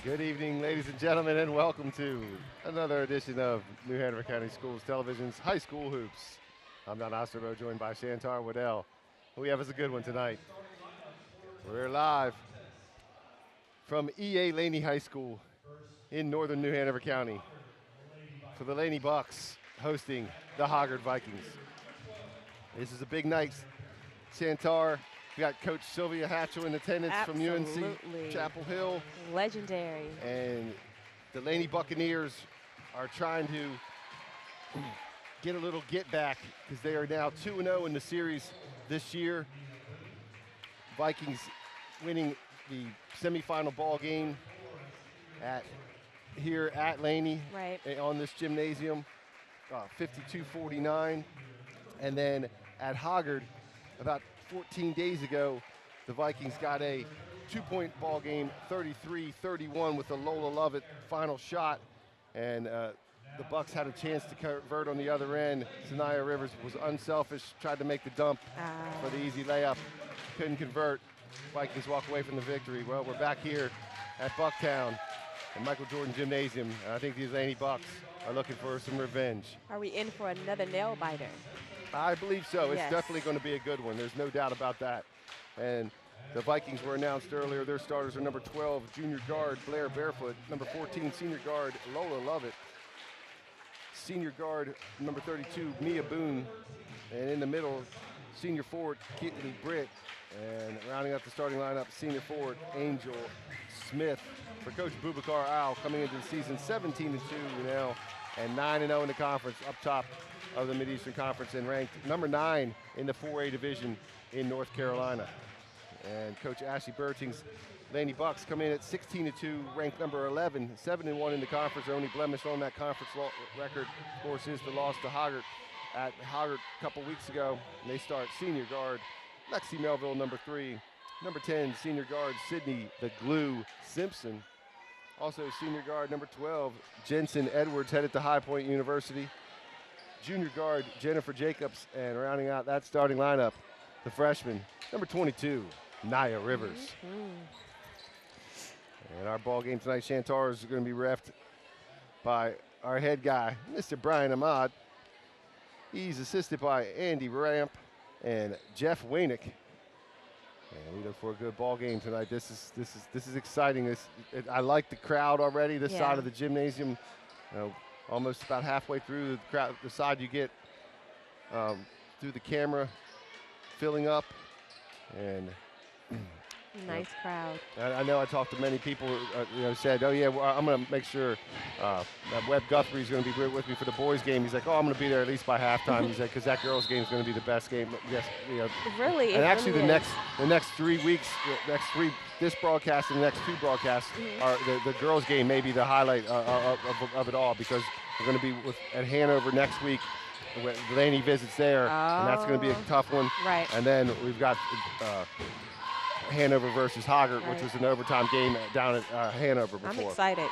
Good evening, ladies and gentlemen, and welcome to another edition of New Hanover County Schools Television's High School Hoops. I'm Don Osterbo, joined by Shantar Waddell. We have us a good one tonight. We're live from EA Laney High School in northern New Hanover County for the Laney Bucks hosting the Hoggard Vikings. This is a big night. Shantar, we got Coach Sylvia Hatchell in attendance from UNC Chapel Hill. Legendary. And the Laney Buccaneers are trying to get a little get back because they are now 2-0 in the series this year. Vikings winning the semifinal ball game here at Laney on this gymnasium, 52-49. And then at Hoggard, about 14 days ago, the Vikings got a two-point ball game, 33-31 with the Lola Lovett final shot. And the Bucks had a chance to convert on the other end. Sanaya Rivers was unselfish, tried to make the dump for the easy layup, couldn't convert. Vikings walk away from the victory. Well, we're back here at Bucktown and Michael Jordan Gymnasium. And I think these Laney Bucks are looking for some revenge. Are we in for another nail biter? I believe so. It's definitely going to be a good one. There's no doubt about that. And the Vikings were announced earlier. Their starters are number 12, junior guard Blair Barefoot, number 14, senior guard Lola Lovett, senior guard number 32, Mia Boone, and in the middle, senior forward Keatley Britt, and rounding up the starting lineup, senior forward Angel Smith. For Coach Boubacar Al, coming into the season 17-2 now, and 9-0 in the conference, up top of the Mideastern Conference, and ranked number 9 in the 4A division in North Carolina. And Coach Ashley Berting's Laney Bucks come in at 16-2, ranked number 11, 7-1 in the conference. Their only blemish on that conference record, of course, is the loss to Hoggard at Hoggard a couple weeks ago. And they start senior guard Lexi Melville, number 3, number 10, senior guard Sydney the Glue Simpson. Also senior guard number 12, Jensen Edwards, headed to High Point University. Junior guard Jennifer Jacobs, and rounding out that starting lineup, the freshman, number 22, Naya Rivers. And our ball game tonight, Shantar, is going to be reffed by our head guy, Mr. Brian Ahmad. He's assisted by Andy Ramp and Jeff Waynick. And we look for a good ball game tonight. This is exciting. I like the crowd already. This side of the gymnasium, almost about halfway through the crowd, the side you get through the camera filling up, and nice crowd. I know I talked to many people who said, oh yeah, well, I'm going to make sure that Webb Guthrie's going to be with me for the boys game. He's like, oh, I'm going to be there at least by halftime. He said, because that girls game is going to be the best game. Yes, Really? And actually really the next 3 weeks, this broadcast and the next 2 broadcasts are the girls game may be the highlight of it all, because we're going to be at Hanover next week. Laney visits there, and that's going to be a tough one. Right. And then we've got Hanover versus Hoggard, which was an overtime game down at Hanover before. I'm excited.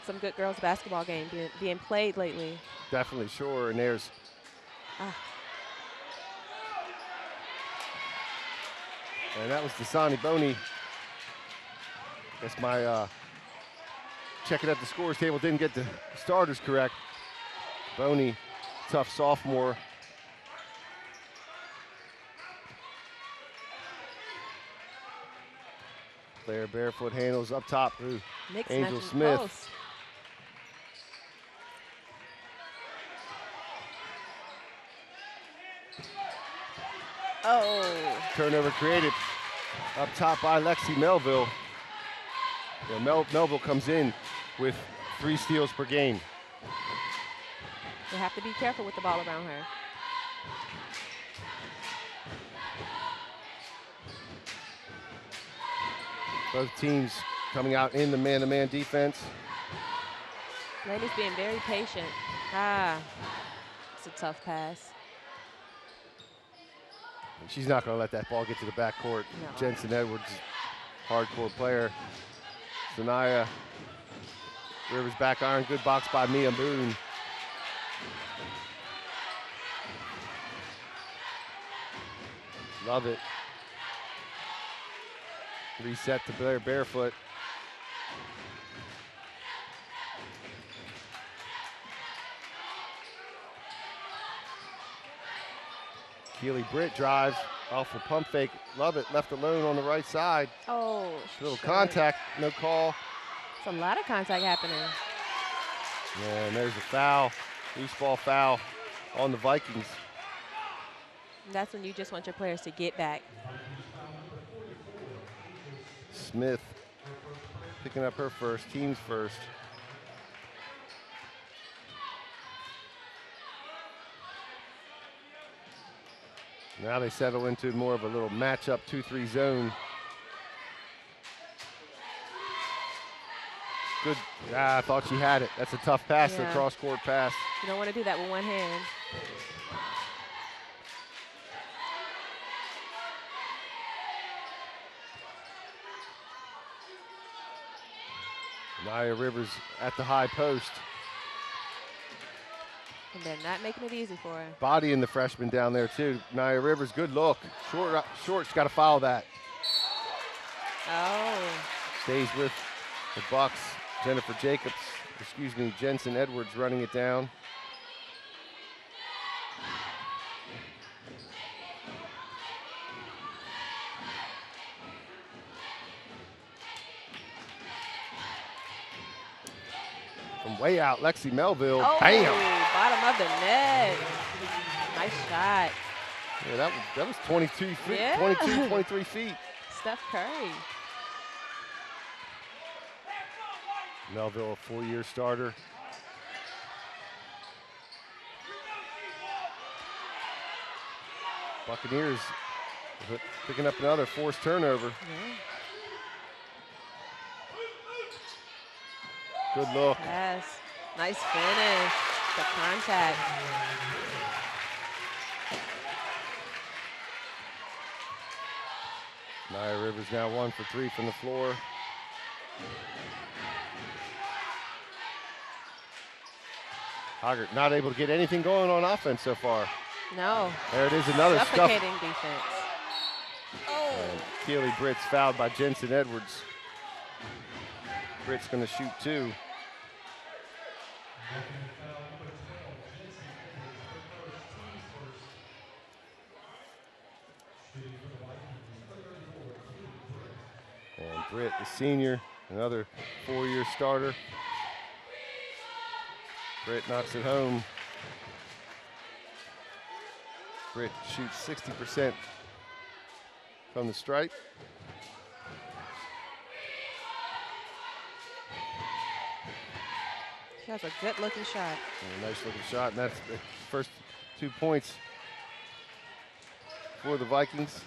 Some good girls basketball game being played lately. Definitely, sure. And there's and that was Dasani Boney. Guess my checking at the scores table didn't get the starters correct. Boney, tough sophomore. Blair Barefoot handles up top. Angel Smith. Post. Oh. Turnover created up top by Lexi Melville. Melville comes in with 3 steals per game. You have to be careful with the ball around her. Both teams coming out in the man-to-man defense. Laney's being very patient. It's a tough pass. And she's not going to let that ball get to the backcourt. No. Jensen Edwards, hardcore player. Sanaya Rivers back iron, good box by Mia Boone. Love it. Reset to Blair Barefoot. Keely Britt drives off a pump fake. Love it. Left alone on the right side. Oh, little contact. No call. It's a lot of contact happening. Yeah, and there's a foul. Loose ball foul on the Vikings. That's when you just want your players to get back. Smith picking up her first, team's first. Now they settle into more of a little matchup 2-3 zone. Good. I thought she had it. That's a tough pass, the cross-court pass. You don't want to do that with one hand. Nia Rivers at the high post. And they're not making it easy for her. Bodying the freshman down there, too. Nia Rivers, good look. Short's got to foul that. Oh. Stays with the Bucks. Jensen Edwards running it down. From way out, Lexi Melville, bam! Bottom of the net. Nice shot. Yeah, that was 22 feet, 23 feet. Steph Curry. Melville, a 4-year starter. Buccaneers picking up another forced turnover. Yeah. Good look. Yes. Nice finish. The contact. Nia Rivers now 1 for 3 from the floor. Hoggard not able to get anything going on offense so far. No. There it is, another suffocating defense. And Keely Britt's fouled by Jensen Edwards. Britt's going to shoot 2. And Britt, the senior, another 4-year starter. Britt knocks it home. Britt shoots 60% from the stripe. She has a good-looking shot. And a nice-looking shot, and that's the first 2 points for the Vikings.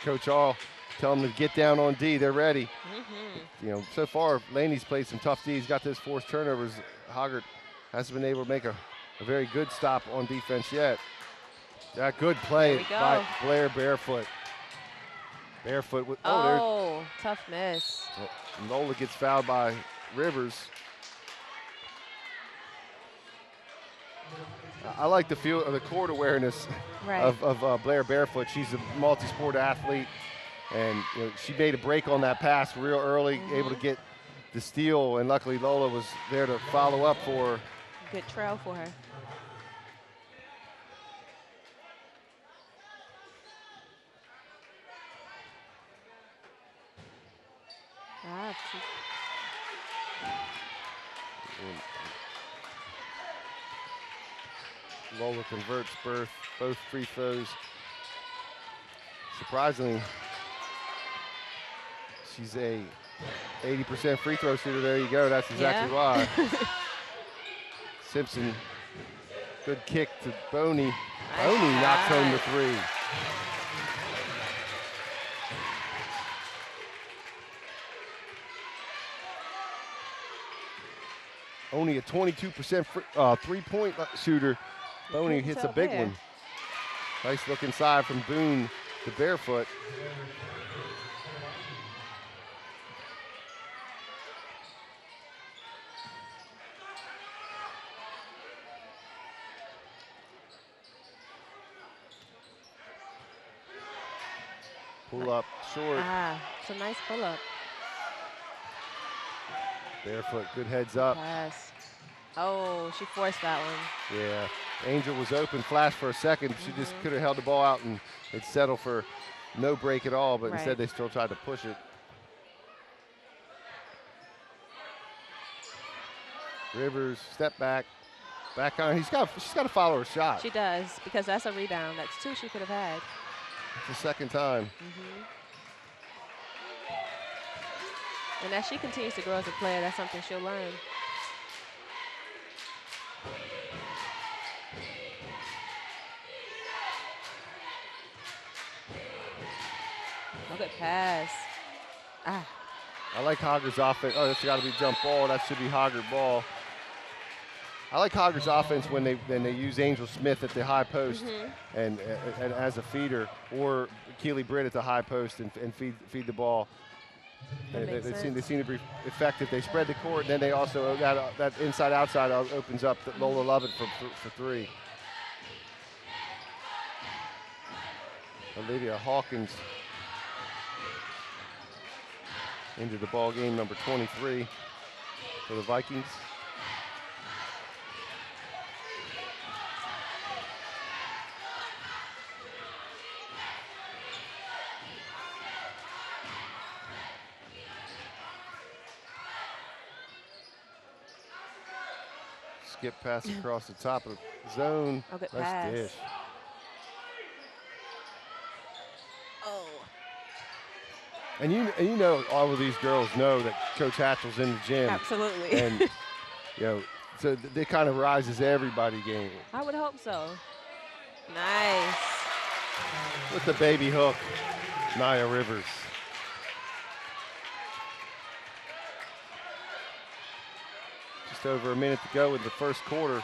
Coach Hall tell them to get down on D. They're ready. You know, so far, Laney's played some tough D. He's got those forced turnovers. Hoggard hasn't been able to make a very good stop on defense yet. That good play by Blair Barefoot. Barefoot with tough miss. Nola gets fouled by Rivers. I like the feel of the court awareness of Blair Barefoot. She's a multi-sport athlete, and you know, she made a break on that pass real early, able to get the steal, and luckily Lola was there to follow up for her. Good trail for her. Lola converts both free throws. Surprisingly, she's a 80% free throw shooter. There you go. That's exactly why. Simpson, good kick to Boney. Boney knocks home the 3. Only a 22% three-point shooter. Boney hits a big one. Nice look inside from Boone to Barefoot. Pull up short. It's a nice pull up. Barefoot, good heads up. Yes. Oh, she forced that one. Yeah, Angel was open, flashed for a second. She just could have held the ball out and it settled for no break at all, but instead they still tried to push it. Rivers, step back, back on. She's got to follow her shot. She does, because that's a rebound. That's 2 she could have had. It's the second time. And as she continues to grow as a player, that's something she'll learn. Oh, good pass. Ah. I like Hoggard's offense. Oh, that's got to be jump ball. That should be Hoggard ball. I like Hoggard's offense when they use Angel Smith at the high post and as a feeder, or Keely Britt at the high post and feed the ball. They seem to be effective. They spread the court, and then they also that inside outside opens up Lola Lovett for 3. Olivia Hawkins into the ball game, number 23 for the Vikings. Skip pass across the top of the zone. Oh, good nice pass. Dish. Oh. And you know all of these girls know that Coach Hatchell's in the gym. Absolutely. And so they kind of rises everybody game. I would hope so. Nice. With the baby hook, Nia Rivers. Just over a minute to go in the first quarter.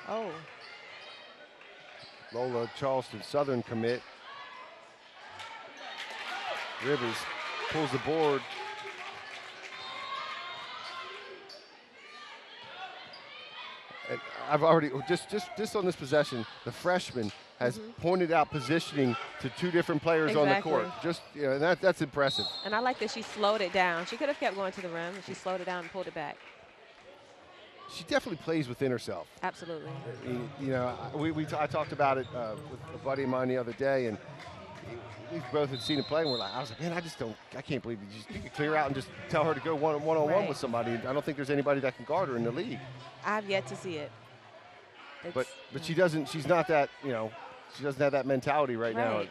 Oh. Lola Charleston Southern commit. Rivers pulls the board. And I've already, just on this possession, the freshman has pointed out positioning to 2 different players on the court. Just, and that's impressive. And I like that she slowed it down. She could have kept going to the rim, but she slowed it down and pulled it back. She definitely plays within herself. Absolutely. I talked about it with a buddy of mine the other day, and we both had seen it play, and I was like, man, I can't believe you could clear out and just tell her to go one-on-one with somebody. I don't think there's anybody that can guard her in the league. I've yet to see it. But she doesn't. She's not that. She doesn't have that mentality right now.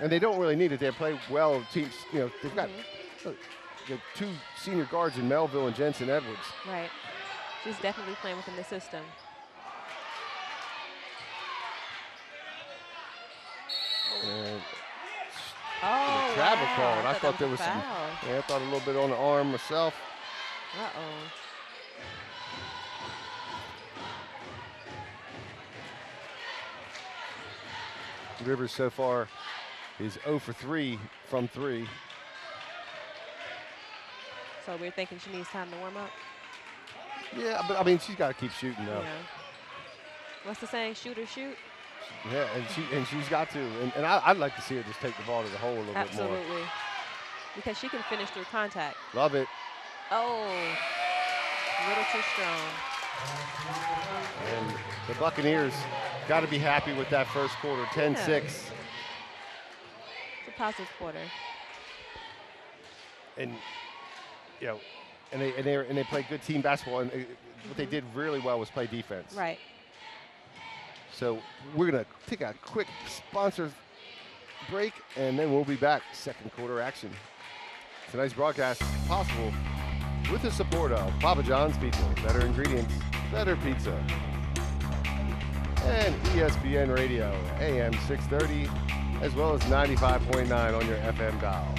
And they don't really need it. They play well. Teams. They've got 2 senior guards in Melville and Jensen Edwards. Right. She's definitely playing within the system. And oh, travel wow. call. And I thought there was some. I thought a little bit on the arm myself. Uh-oh. Rivers so far is 0 for 3 from 3. So we're thinking she needs time to warm up? Yeah, but I mean, she's got to keep shooting though. Yeah. What's the saying? Shoot or shoot? Yeah, and she's got to. And I'd like to see her just take the ball to the hole a little bit more. Absolutely. Because she can finish through contact. Love it. Oh, a little too strong. And the Buccaneers got to be happy with that first quarter, 10-6. It's a positive quarter. And and they play good team basketball. And what they did really well was play defense. Right. So we're gonna take a quick sponsor break, and then we'll be back. Second quarter action. Tonight's broadcast is possible with the support of Papa John's Pizza, better ingredients, better pizza, and ESPN Radio, AM 630, as well as 95.9 on your FM dial.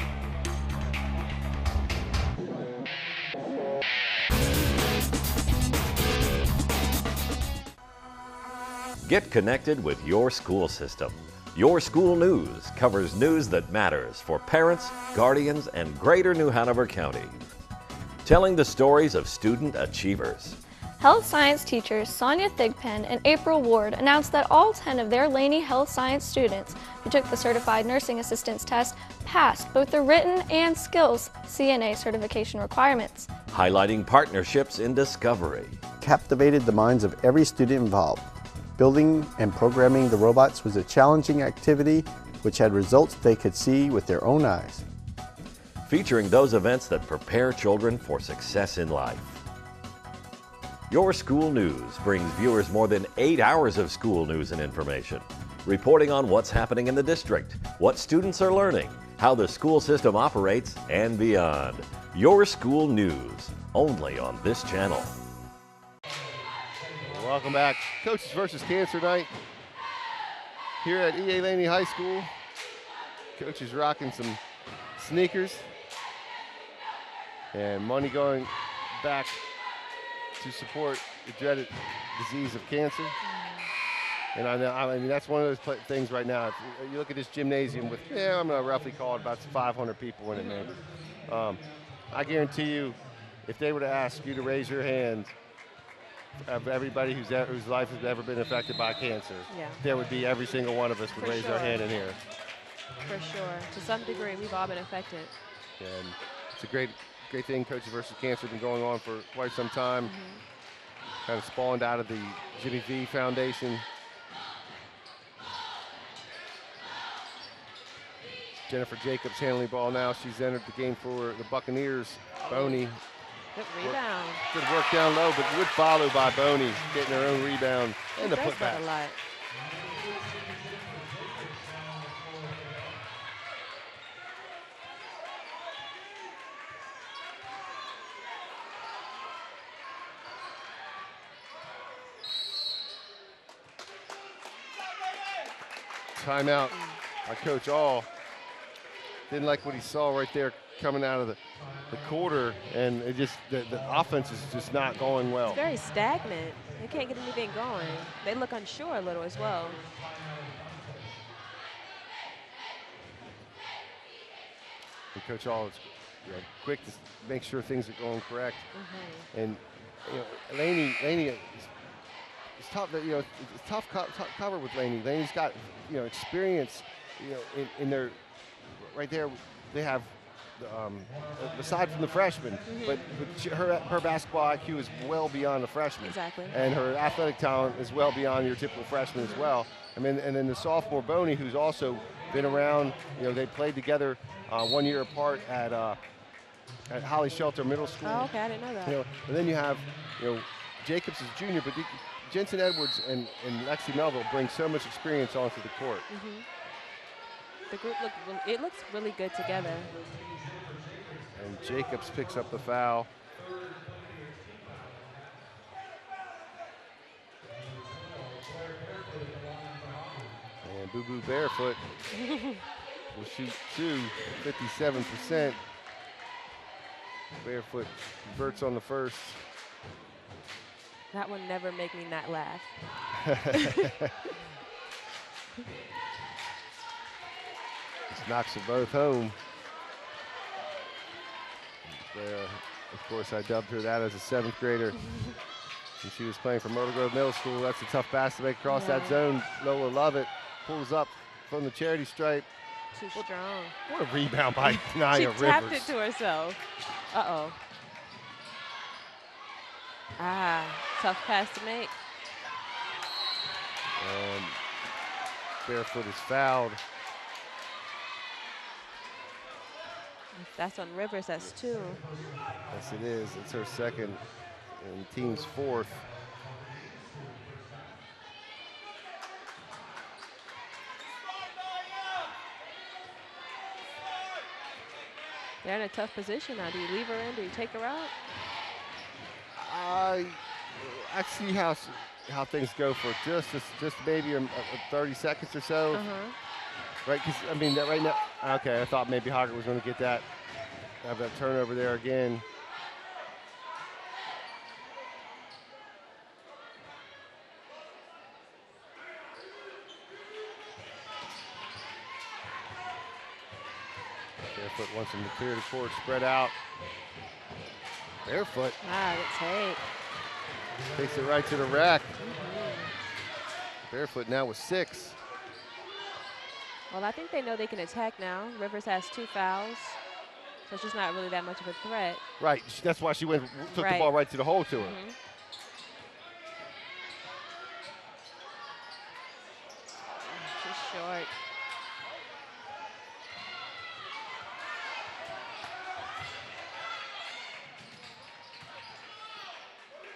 Get connected with your school system. Your School News covers news that matters for parents, guardians, and Greater New Hanover County. Telling the stories of student achievers. Health science teachers Sonia Thigpen and April Ward announced that all 10 of their Laney health science students who took the Certified Nursing Assistance test passed both the written and skills CNA certification requirements. Highlighting partnerships in discovery. Captivated the minds of every student involved. Building and programming the robots was a challenging activity which had results they could see with their own eyes. Featuring those events that prepare children for success in life. Your School News brings viewers more than 8 hours of school news and information, reporting on what's happening in the district, what students are learning, how the school system operates, and beyond. Your School News, only on this channel. Welcome back. Coaches versus Cancer Night here at E.A. Laney High School. Coaches rocking some sneakers and money going back to support the dreaded disease of cancer. And I mean, that's one of those things right now. If you look at this gymnasium with, I'm going to roughly call it about 500 people in it, man. I guarantee you, if they were to ask you to raise your hand of everybody whose life has ever been affected by cancer, there would be every single one of us would raise our hand in here. For sure. To some degree, we've all been affected. And it's a great thing. Coaches versus Cancer has been going on for quite some time. Kind of spawned out of the Jimmy V Foundation. Jennifer Jacobs handling the ball now. She's entered the game for the Buccaneers. Boney. Good rebound. Good work down low, but good follow by Boney, getting her own rebound and the putback. A lot. Timeout by Coach All. Didn't like what he saw right there coming out of the quarter, and it just the offense is just not going well. It's very stagnant. They can't get anything going. They look unsure a little as well. And Coach All is quick to make sure things are going correct. And Laney is tough. It's tough cover with Laney. Laney's got experience. In their right there, they have. Aside from the freshman, but her basketball IQ is well beyond the freshman. Exactly. And her athletic talent is well beyond your typical freshman as well. I mean, and then the sophomore Boney, who's also been around. They played together 1 year apart at Holly Shelter Middle School. Oh, okay, I didn't know that. And then you have Jacobs is junior, but Jensen Edwards and Lexi Melville bring so much experience onto the court. The group looks really good together. And Jacobs picks up the foul. And Boo Boo Barefoot will shoot 57%. Barefoot converts on the first. That one never make me not laugh. Just knocks them both home. Of course, I dubbed her that as a 7th grader. And she was playing for Myrtle Grove Middle School. That's a tough pass to make across that zone. Lola Lovett pulls up from the charity stripe. Too strong. What a rebound by Naya Rivers. She tapped it to herself. Uh-oh. Tough pass to make. And Barefoot is fouled. If that's on Rivers, that's 2. Yes, it is. It's her second and team's 4th. They're in a tough position now. Do you leave her in? Do you take her out? I see how things go for just maybe 30 seconds or so. Right, because I mean right now. Okay, I thought maybe Hoggard was going to get that, have that turnover there again. Barefoot wants him to clear the court, spread out. Barefoot. The take. Takes it right to the rack. Barefoot now with 6. Well, I think they know they can attack now. Rivers has 2 fouls, so she's not really that much of a threat. Right, that's why she took the ball right to the hole to her. She's short.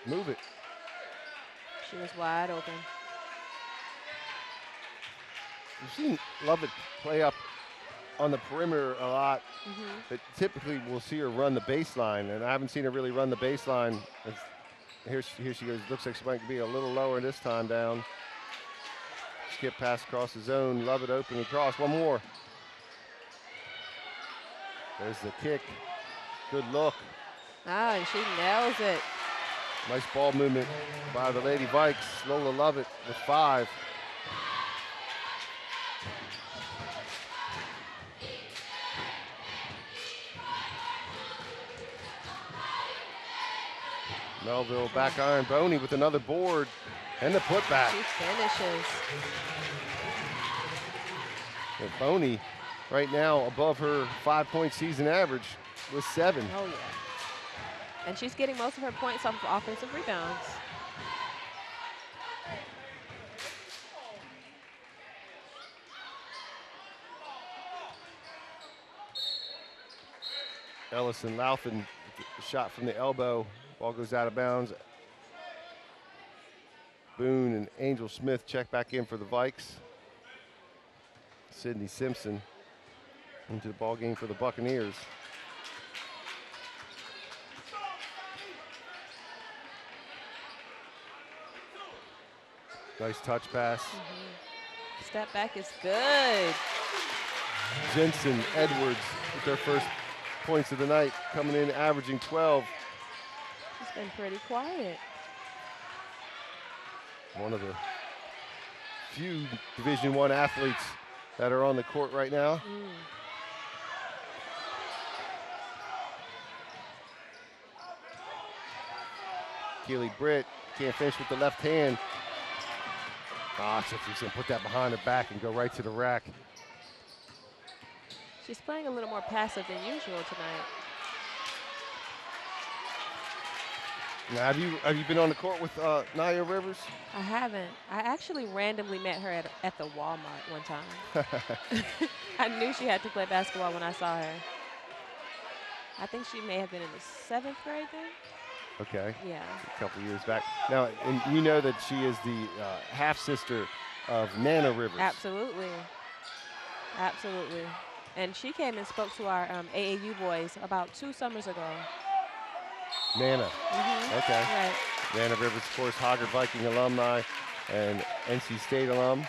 Move it. She was wide open. We've seen Lovett play up on the perimeter a lot, but typically we'll see her run the baseline, and I haven't seen her really run the baseline. Here she goes. Looks like she might be a little lower this time down. Skip pass across the zone. Lovett open across. One more. There's the kick. Good look. Ah, and she nails it. Nice ball movement by the Lady Vikes. Lola Lovett with 5. Melville back iron. Boney with another board and the putback. She finishes. And Boney right now above her 5-point season average with 7. Oh, yeah. And she's getting most of her points off of offensive rebounds. Ellison Louthan shot from the elbow. Ball goes out of bounds. Boone and Angel Smith check back in for the Vikes. Sydney Simpson into the ball game for the Buccaneers. Nice touch pass. Step back is good. Jensen Edwards with their first points of the night, coming in averaging 12. She's been pretty quiet. One of the few Division I athletes that are on the court right now. Keely Britt can't finish with the left hand. So she's gonna put that behind her back and go right to the rack. She's playing a little more passive than usual tonight. Now, have you been on the court with Nia Rivers? I haven't. I actually randomly met her at the Walmart one time. I knew she had to play basketball when I saw her. I think she may have been in the 7th grade then. Okay. Yeah. A couple years back. Now, and you know that she is the half-sister of Nana Rivers. Absolutely. Absolutely. And she came and spoke to our AAU boys about 2 summers ago. Nana. Okay. Right. Nana Rivers, of course, Hoggard Viking alumni and NC State alum.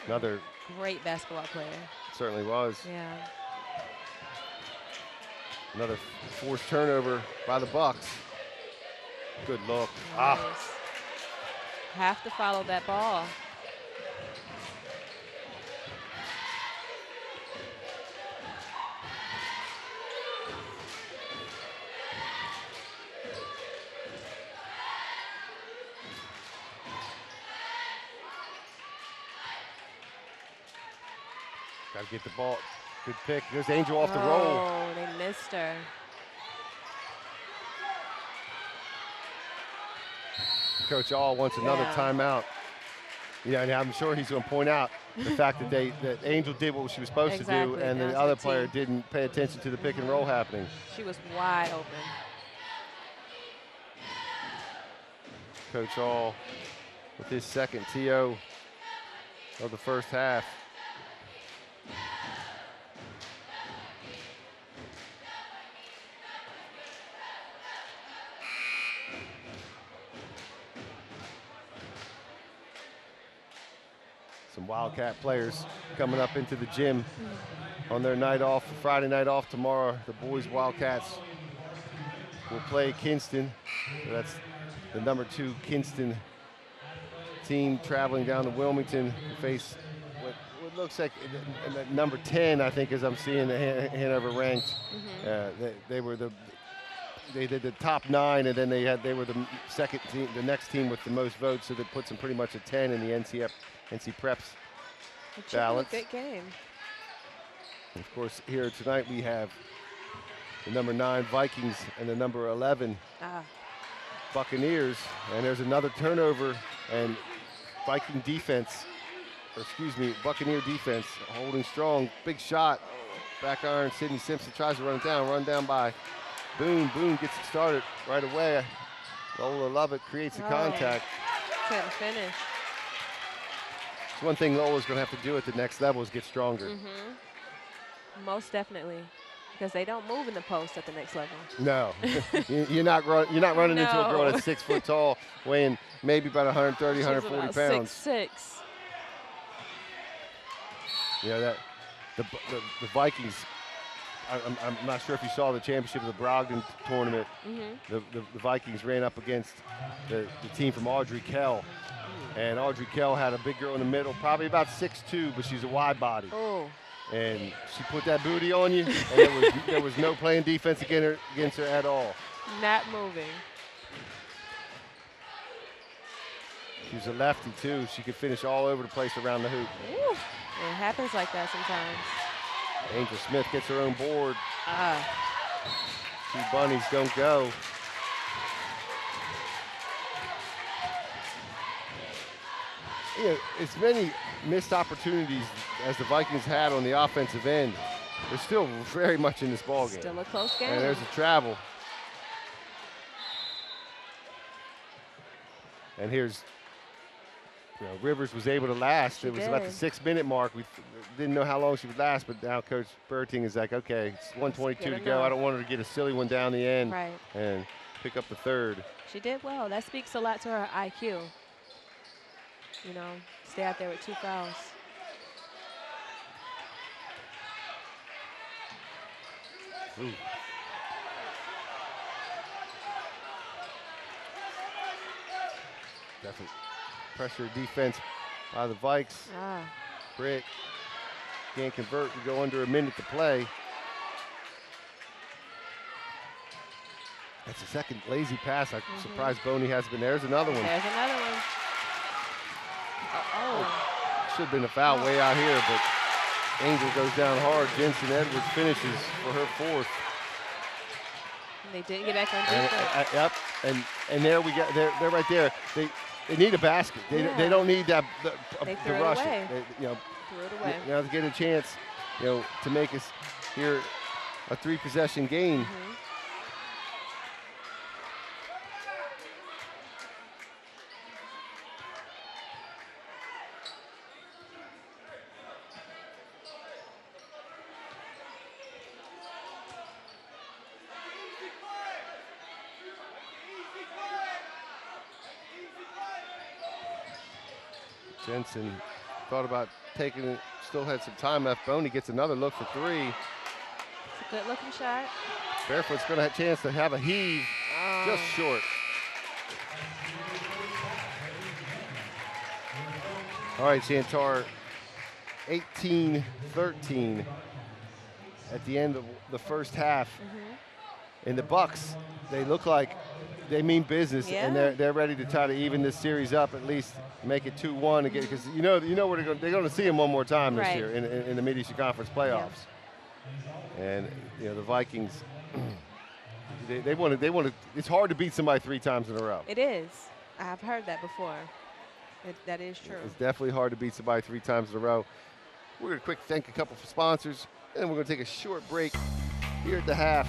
Another Great basketball player. certainly was. Yeah. Another forced turnover by the Bucks. Good look. Nice. Have to follow that ball. Got to get the ball. Good pick. There's Angel off the roll. Oh, they missed her. Coach All wants another timeout. Yeah, and I'm sure he's going to point out the fact that that Angel did what she was supposed to do, and the other player didn't pay attention to the pick and roll happening. She was wide open. Coach All with his second TO of the first half. Some Wildcat players coming up into the gym on their night off, Friday night off tomorrow. The boys Wildcats will play Kinston. So that's the number 2 Kinston team traveling down to Wilmington to face what looks like number 10, I think, as I'm seeing the Hanover ranked. They were the they did the top 9, and then they were the second team, the next team with the most votes, so that puts them pretty much at 10 in the NC Preps ballots. Good game. Of course, here tonight we have the number 9 Vikings and the number 11 Buccaneers, and there's another turnover, and Viking defense, or excuse me, Buccaneer defense holding strong. Big shot, back iron. Sidney Simpson tries to run down by Boone. Boone gets it started right away. Lola Lovett creates the contact. Couldn't finish. It's one thing Lola's going to have to do at the next level is get stronger. Most definitely, because they don't move in the post at the next level. No, you're not running into a girl that's 6 foot tall, weighing maybe about 130, 140 pounds. 6'6". Yeah, that the Vikings. I'm not sure if you saw the championship of the Brogdon tournament. The Vikings ran up against the team from Audrey Kell, and Audrey Kell had a big girl in the middle, probably about 6'2", but she's a wide body. Oh. And she put that booty on you, and there was no playing defense against her at all. Not moving. She was a lefty, too. She could finish all over the place around the hoop. Ooh. It happens like that sometimes. Angel Smith gets her own board. 2 bunnies don't go. You know, as many missed opportunities as the Vikings had on the offensive end, they're still very much in this ballgame. Still a close game. And there's a travel. And here's, Rivers was able to last. It was about the 6-minute mark. We didn't know how long she would last, but now Coach Berting is like, okay, it's 1:22 to go. I don't want her to get a silly one down the end and pick up the third. She did well. That speaks a lot to her IQ. Stay out there with 2 fouls. Ooh. Definitely pressure defense by the Vikes. Britt can't convert. We go under a minute to play. That's the second lazy pass. I'm surprised Boney hasn't been there. There's another one. There's another one. Should have been a foul way out here, but Angel goes down hard. Jensen Edwards finishes for her 4th. And they didn't get back on defense. Yep, and there we got. They're right there. They need a basket. They don't need that they the rush. Away. Threw it away. Now to get a chance, to make us here a 3-possession game. Jensen thought about taking it, still had some time left. Boney gets another look for 3. It's a good looking shot. Barefoot's going to have a chance to have a heave, just short. All right, Chantar, 18-13 at the end of the first half. And the Bucks, they look like they mean business, and they're ready to try to even this series up, at least make it 2-1 again, because you know where they're going to see them one more time this year in the Mid-Eastern Conference playoffs. And the Vikings, they want to. It's hard to beat somebody 3 times in a row. It is. I've heard that before. That is true. It's definitely hard to beat somebody 3 times in a row. We're going to quick thank a couple of sponsors, and we're going to take a short break here at the half.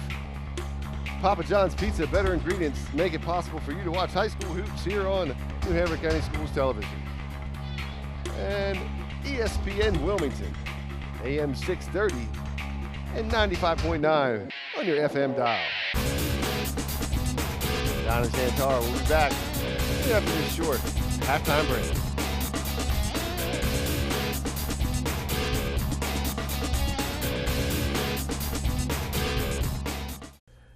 Papa John's Pizza, better ingredients make it possible for you to watch high school hoops here on New Hampshire County Schools Television. And ESPN Wilmington, AM 630 and 95.9 on your FM dial. Don and Chantar will be back after this short halftime break.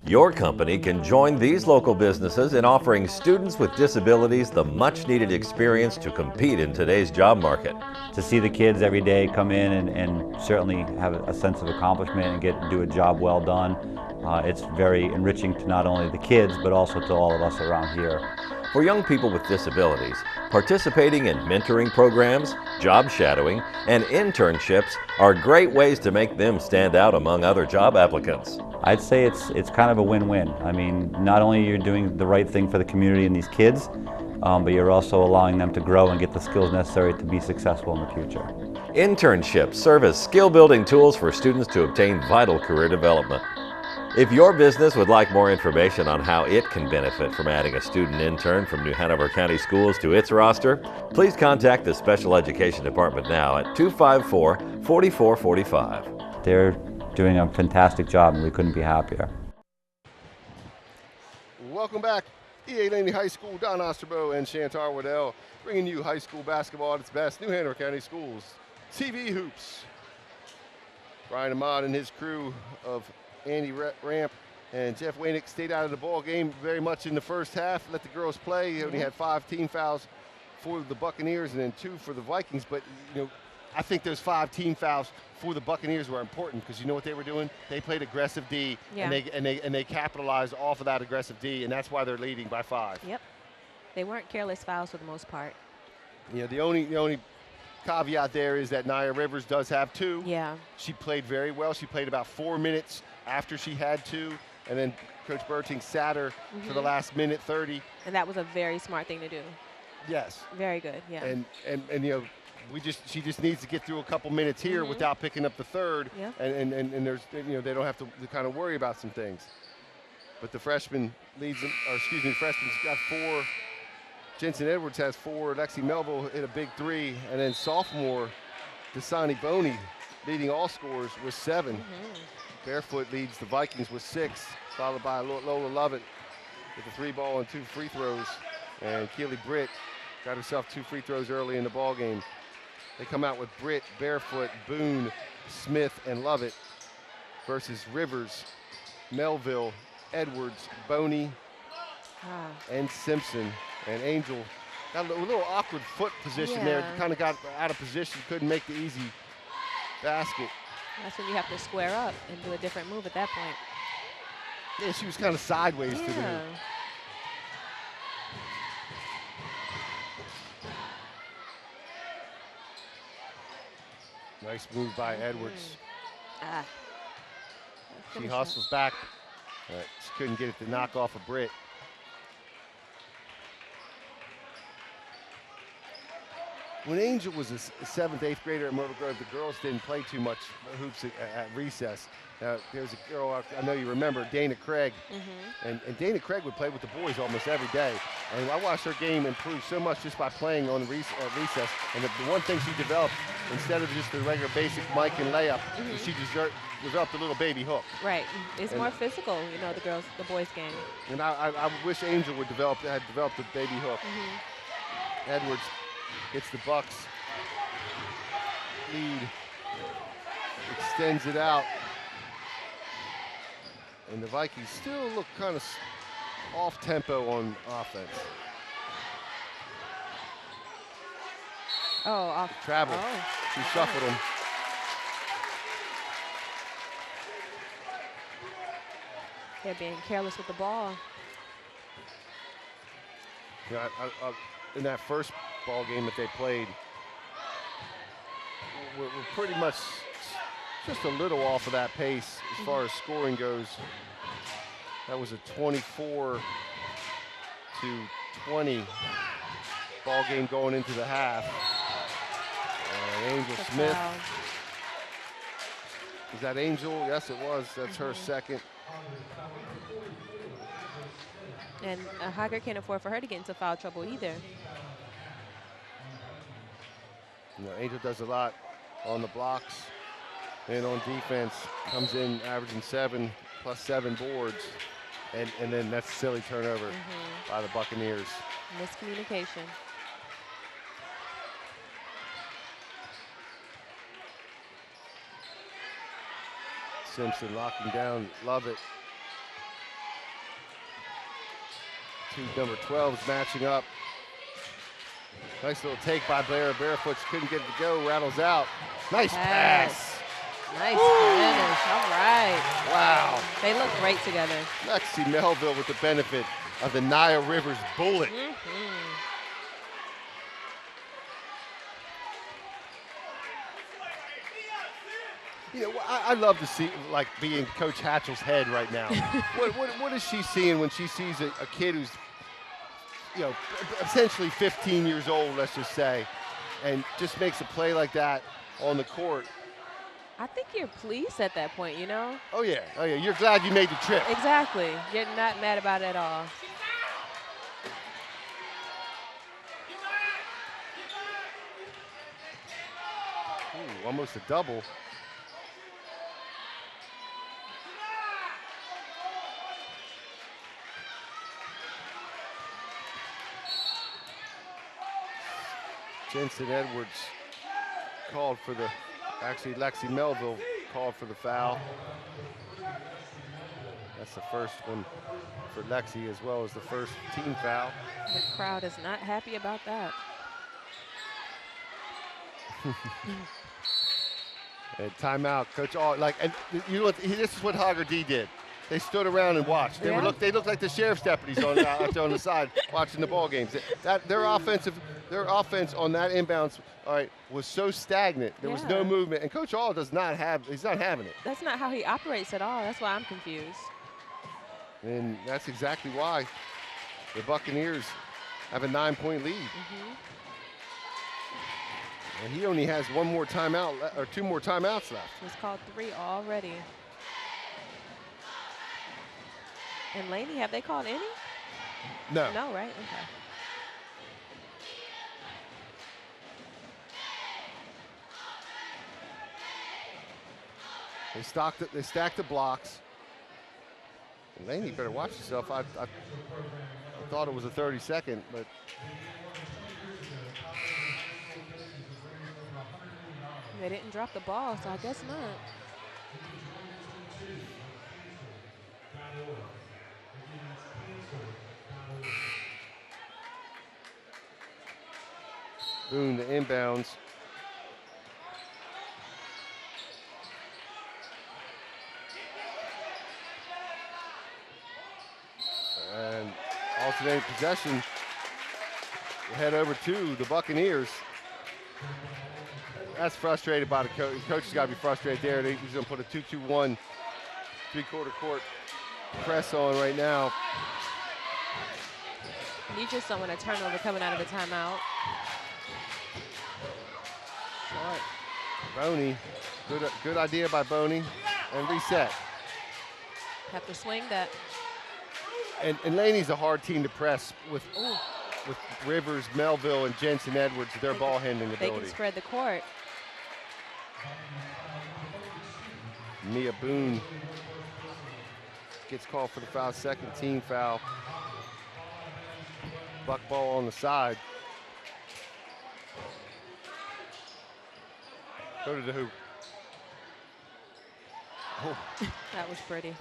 Your company can join these local businesses in offering students with disabilities the much-needed experience to compete in today's job market. To see the kids every day come in and certainly have a sense of accomplishment and get to do a job well done, it's very enriching to not only the kids, but also to all of us around here. For young people with disabilities, participating in mentoring programs, job shadowing, and internships are great ways to make them stand out among other job applicants. I'd say it's kind of a win-win. I mean, not only you're doing the right thing for the community and these kids, but you're also allowing them to grow and get the skills necessary to be successful in the future. Internships serve as skill-building tools for students to obtain vital career development. If your business would like more information on how it can benefit from adding a student intern from New Hanover County Schools to its roster, please contact the Special Education Department now at 254-4445. They're doing a fantastic job and we couldn't be happier. Welcome back. EA Laney High School, Don Osterbo and Chantar Waddell bringing you high school basketball at its best. New Hanover County Schools TV Hoops. Brian Ahmad and his crew of Andy Ramp and Jeff Waynick stayed out of the ball game very much in the first half. Let the girls play. They only had 5 team fouls for the Buccaneers and then 2 for the Vikings. But I think those 5 team fouls for the Buccaneers were important because you know what they were doing? They played aggressive D, and they capitalized off of that aggressive D, and that's why they're leading by 5. Yep, they weren't careless fouls for the most part. The only caveat there is that Nia Rivers does have 2. Yeah, she played very well. She played about 4 minutes after she had 2, and then Coach Berting sat her for the last minute 30. And that was a very smart thing to do. Yes. Very good. Yeah. And she just needs to get through a couple minutes here without picking up the third. Yeah. And there's they don't have to kind of worry about some things. But the freshman freshman's got 4. Jensen Edwards has 4. Lexi Melville hit a big 3, and then sophomore Dasani Boney leading all scorers with 7. Barefoot leads the Vikings with 6, followed by Lola Lovett with a 3 ball and 2 free throws. And Keely Britt got herself 2 free throws early in the ball game. They come out with Britt, Barefoot, Boone, Smith, and Lovett versus Rivers, Melville, Edwards, Boney, and Simpson. And Angel got a little awkward foot position there. Kind of got out of position, couldn't make the easy basket. That's when you have to square up and do a different move at that point. Yeah, she was kind of sideways to the move. Nice move by Edwards. She hustles back. She couldn't get it to knock off a Britt. When Angel was a 7th, 8th grader at Myrtle Grove, the girls didn't play too much hoops at recess. There's a girl I know you remember, Dana Craig, and Dana Craig would play with the boys almost every day. And I watched her game improve so much just by playing on recess. And the one thing she developed, instead of just the regular basic mic and layup, she developed a little baby hook. Right, it's more physical, the boys' game. And I wish Angel had developed a baby hook. Edwards gets the Bucks lead, extends it out, and the Vikings still look kind of off tempo on offense. Off travel. She shuffled them. They're being careless with the ball. Yeah, in that first ball game that they played, we're pretty much just a little off of that pace as far as scoring goes. That was a 24-20 ball game going into the half. And Angel Smith. Is that Angel? Yes, it was. That's her second. And Hoggard can't afford for her to get into foul trouble either. Angel does a lot on the blocks and on defense. Comes in averaging 7 plus 7 boards. And then that's a silly turnover by the Buccaneers. Miscommunication. Simpson locking down Lovett. 2 number 12s matching up. Nice little take by Blair Barefoot. She couldn't get it to go, rattles out. Nice pass. Nice finish. All right. Wow. They look great together. Lexi Melville with the benefit of the Nia Rivers bullet. You know, I love to see, like, be in Coach Hatchell's head right now. what is she seeing when she sees a kid who's, you know, essentially 15 years old, let's just say, and just makes a play like that on the court? I think you're pleased at that point, you know? Oh, yeah. Oh, yeah. You're glad you made the trip. Exactly. You're not mad about it at all. Ooh, almost a double. Jensen Edwards called for the, actually Lexi Melville called for the foul. That's the first one for Lexi, as well as the first team foul. The crowd is not happy about that. And timeout, Coach. And you know what? This is what Hoggard D did. They stood around and watched. They looked like the sheriff's deputies out there on the side watching the ball games. Their offense on that inbounds, all right, was so stagnant. There was no movement, and Coach All he's not having it. That's not how he operates at all. That's why I'm confused. And that's exactly why the Buccaneers have a 9-point lead. And he only has one more timeout, or two more timeouts left. He's called 3 already. And Laney, have they called any? No. No, right? Okay. They stacked the blocks. And Laney better watch yourself. I thought it was a 30-second, but they didn't drop the ball, so I guess not. Boone the inbounds. And alternating possession. We'll head over to the Buccaneers. That's frustrated by the coach. The coach has got to be frustrated there. He's going to put a 2-2-1 three-quarter court press on right now. You just don't want a turnover coming out of a timeout. Short. Boney, good idea by Boney, and reset. Have to swing that. And Laney's a hard team to press with Rivers, Melville, and Jensen Edwards, their ball handling ability. They can spread the court. Mia Boone gets called for the foul, second team foul. Buck ball on the side. Go to the hoop. Oh. That was pretty.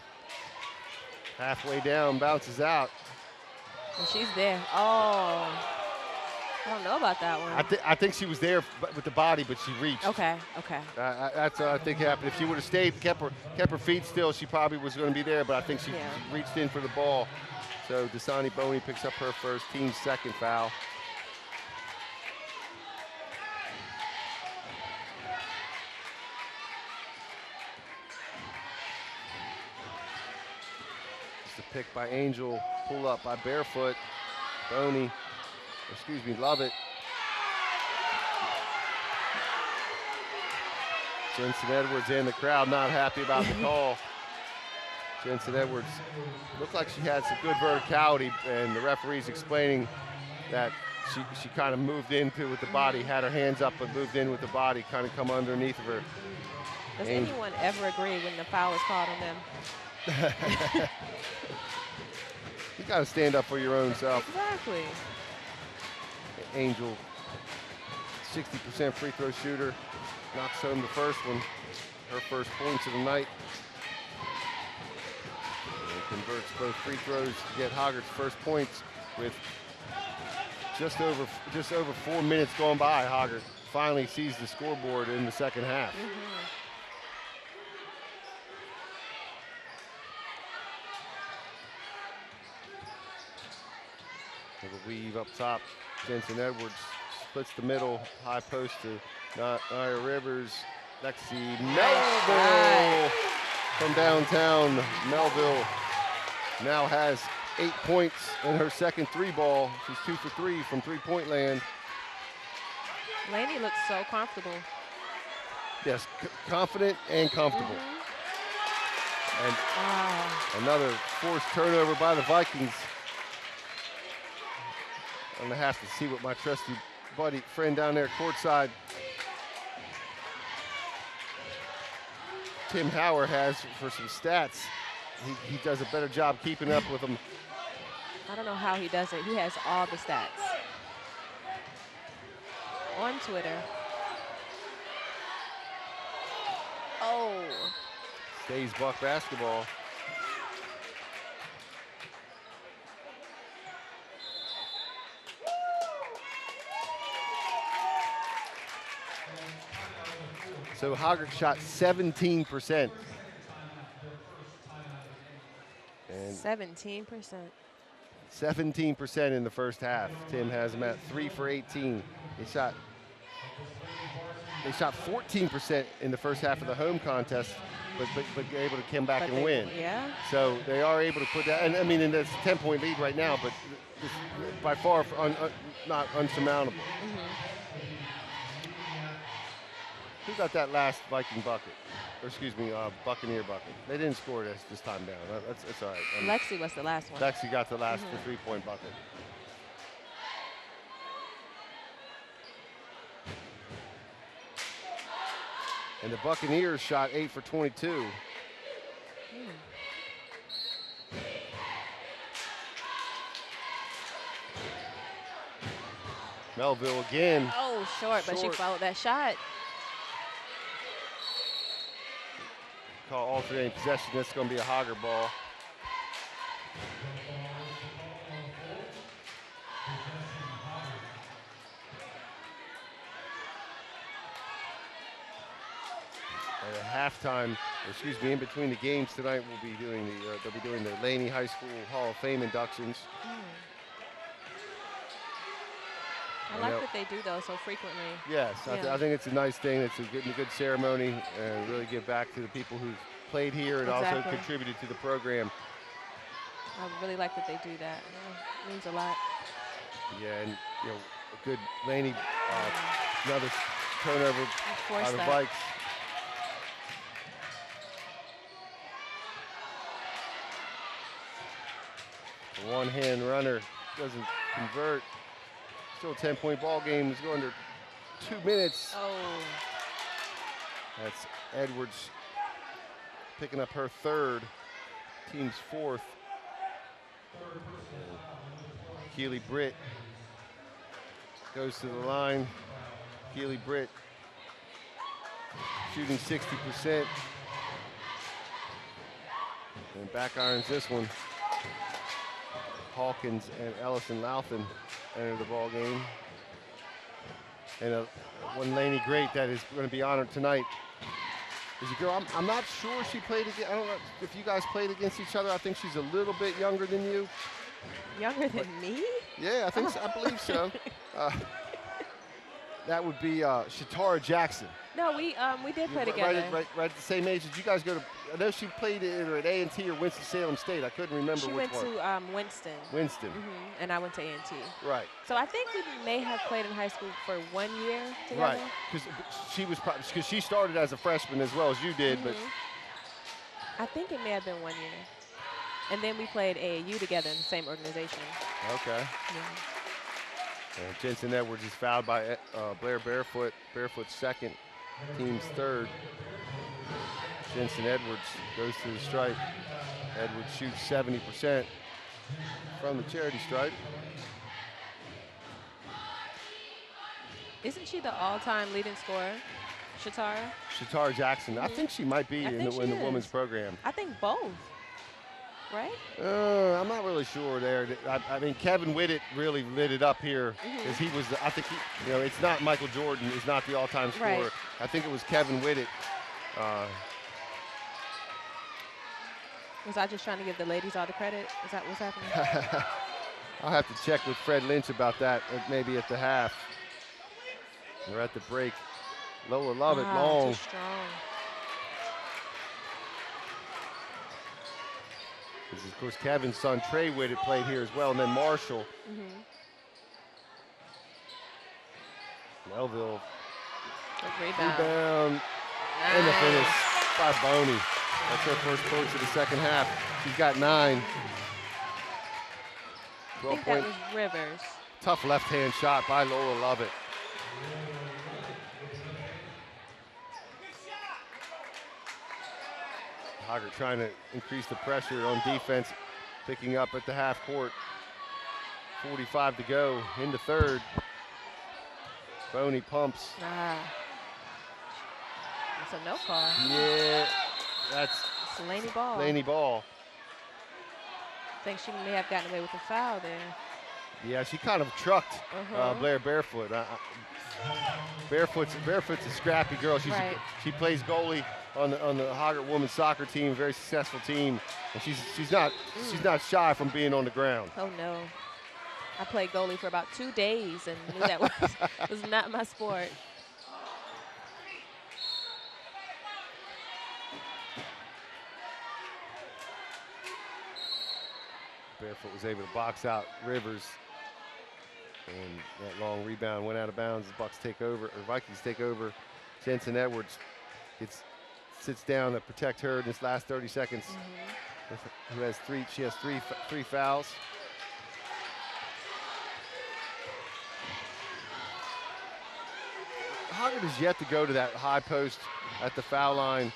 Halfway down, bounces out. And she's there. Oh. I don't know about that one. I think she was there with the body, but she reached. Okay. That's what I think happened. If she would have stayed, kept her feet still, she probably was going to be there, but I think she reached in for the ball. So Dasani Boney picks up her first, team's second foul. It's a pick by Angel, pull up by Barefoot. Boney, Lovett. Jensen Edwards and the crowd not happy about the call. Jensen Edwards looked like she had some good verticality, and the referee's explaining that she kind of moved into with the body, had her hands up but moved in with the body, kind of come underneath of her. Does anyone ever agree when the foul is called on them? You got to stand up for your own self. Exactly. Angel, 60% free throw shooter, knocks home the first one, her first points of the night. And converts both free throws to get Hoggard's first points with just over 4 minutes gone by. Hoggard finally sees the scoreboard in the second half. With a weave up top. Jensen Edwards splits the middle. High post to Naya Rivers. Lexi Melville from downtown. Melville now has 8 points in her second 3-ball. She's 2 for 3 from three-point land. Laney looks so comfortable. Yes, confident and comfortable. And another forced turnover by the Vikings. I'm gonna have to see what my trusty friend down there courtside, Tim Howard, has for some stats. He does a better job keeping up with them. I don't know how he does it. He has all the stats on Twitter. Oh. Stays Buck basketball. So Hoggard shot 17%. And 17%. 17% in the first half. Tim has them at 3 for 18. They shot 14% in the first half of the home contest, but able to come back and win. Yeah. So they are able to put that, and I mean, and that's a 10-point lead right now, but it's by far not unsurmountable. Who got that last Viking bucket? Or excuse me, Buccaneer bucket. They didn't score this time down. That's all right. Lexi was the last one. Lexi got the last the 3-point bucket. And the Buccaneers shot 8 for 22. Melville again. Oh, short, but she followed that shot. Call alternating possession. That's going to be a Hoggard ball. At halftime, excuse me, in between the games tonight, we'll be doing they'll be doing the Laney High School Hall of Fame inductions. I like that they do those so frequently. Yes, I think it's a nice thing. It's a good ceremony, and really give back to the people who've played here and also contributed to the program. I really like that they do that. It means a lot. Yeah, and a good Laney, another turnover by the Vikes. The one-hand runner doesn't convert. Still a 10-point ball game. It's going to 2 minutes. Oh. That's Edwards picking up her third, team's fourth. Keely Britt goes to the line. Keely Britt shooting 60%. And back irons this one. Hawkins and Ellison Louthan enter the ball game. And one Laney great that is going to be honored tonight is a girl. I'm not sure she played against. I don't know if you guys played against each other. I think she's a little bit younger than you. Younger than me? Yeah, I think so. I believe so. That would be Shatara Jackson. No, we did play together. Right at the same age. Did you guys go to? I know she played either at A&T or Winston-Salem State. I couldn't remember which one. She went to Winston. Winston. And I went to A&T. Right. So I think we may have played in high school for 1 year together. Right. Because she started as a freshman as well as you did, but I think it may have been 1 year. And then we played AAU together in the same organization. Okay. Yeah. And Jensen Edwards is fouled by Blair Barefoot. Barefoot's second, team's third. Jensen Edwards goes to the stripe. Edwards shoots 70% from the charity stripe. Isn't she the all-time leading scorer, Shatara? Shatara Jackson. I think she might be in the women's program. I think both. Right? I'm not really sure there. I mean, Kevin Whitted really lit it up here because he was. I think it's not Michael Jordan. Is not the all-time scorer. Right. I think it was Kevin Whitted. Was I just trying to give the ladies all the credit? Is that what's happening? I'll have to check with Fred Lynch about that, maybe at the half. We're at the break. Lola Lovett, long. Too strong. This is, of course, Kevin's son, Trey Witt, played here as well, and then Marshall. Melville. Good rebound. Rebound. And the finish by Boney. That's her first points of the second half. She's got 9. I think that was Rivers. Tough left-hand shot by Lola Lovett. Hoggard trying to increase the pressure on defense, picking up at the half court. 45 to go in the third. Boney pumps. It's a no call. Yeah, that's Laney ball. Laney ball. I think she may have gotten away with a foul there. Yeah, she kind of trucked Blair Barefoot. Barefoot's a scrappy girl. She plays goalie on the Hoggard women's soccer team, very successful team, and she's not shy from being on the ground. Oh no, I played goalie for about 2 days and knew that was not my sport. Barefoot was able to box out Rivers, and that long rebound went out of bounds. The Bucks take over, or Vikings take over. Jensen Edwards sits down to protect her in this last 30 seconds. Who has three? She has three fouls. Hoggard is yet to go to that high post at the foul line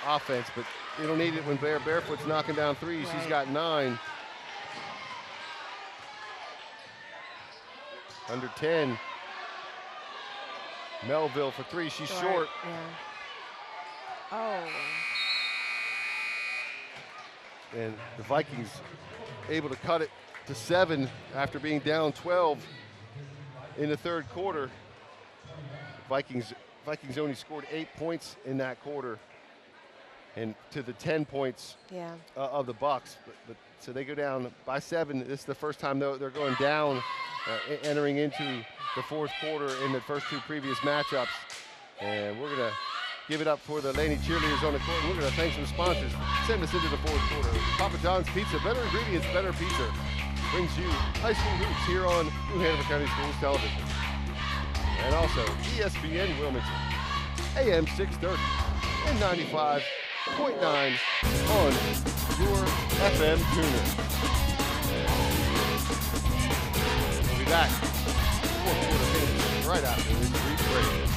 offense, but they don't need it when Blair Barefoot's knocking down threes. She's got 9. Under 10. Melville for 3. She's short. Oh. And the Vikings able to cut it to 7 after being down 12 in the third quarter. Vikings only scored 8 points in that quarter, and to the 10 points of the Bucks. But so they go down by 7. This is the first time they're going down, entering into the fourth quarter in the first 2 previous matchups. And we're gonna give it up for the Laney cheerleaders on the court. And we're gonna thank some sponsors. Send us into the fourth quarter. Papa John's Pizza, better ingredients, better pizza, brings you high school hoops here on New Hanover County Schools Television. And also ESPN Wilmington, AM 630 and 95.9 on your FM tuner. We'll be back. Fourth quarter finish right after this brief break.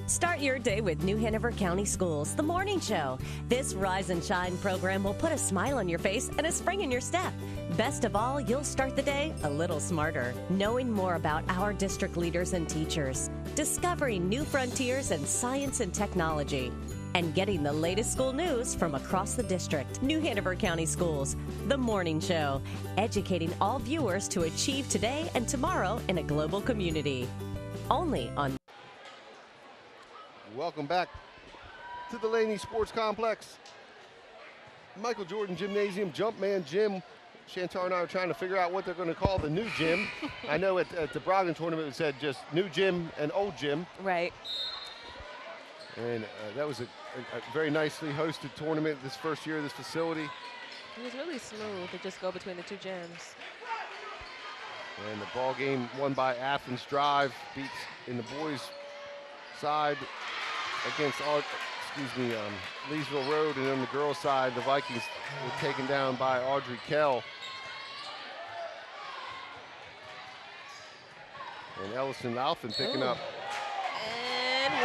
Start your day with New Hanover County Schools, the morning show. This Rise and Shine program will put a smile on your face and a spring in your step. Best of all, you'll start the day a little smarter, knowing more about our district leaders and teachers, discovering new frontiers in science and technology, and getting the latest school news from across the district. New Hanover County Schools, the morning show, educating all viewers to achieve today and tomorrow in a global community. Only on Welcome back to the Laney Sports Complex. Michael Jordan Gymnasium, Jumpman Gym. Chantar and I are trying to figure out what they're going to call the new gym. I know at the Brogdon tournament it said just new gym and old gym. Right. And that was a very nicely hosted tournament this first year of this facility. It was really smooth to just go between the 2 gyms. And the ball game won by Athens Drive, beats in the boys' side against Leesville Road, and on the girls' side, the Vikings were taken down by Audrey Kell. And Ellison Laufin picking up. And 1.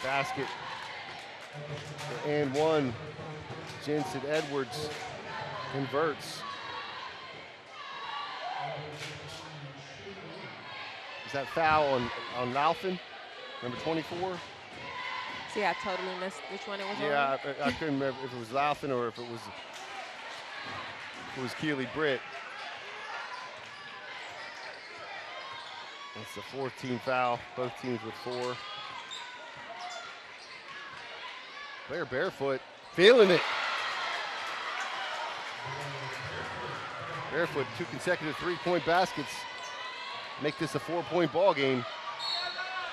Basket and 1. Jensen Edwards converts. Is that foul on Laufin, number 24? See, I totally missed which one it was on. Yeah, I couldn't remember if it was Laufin or if it was Keely Britt. That's the fourth team foul, both teams with 4. Blair Barefoot feeling it. Barefoot, 2 consecutive 3-point baskets. Make this a 4-point ball game.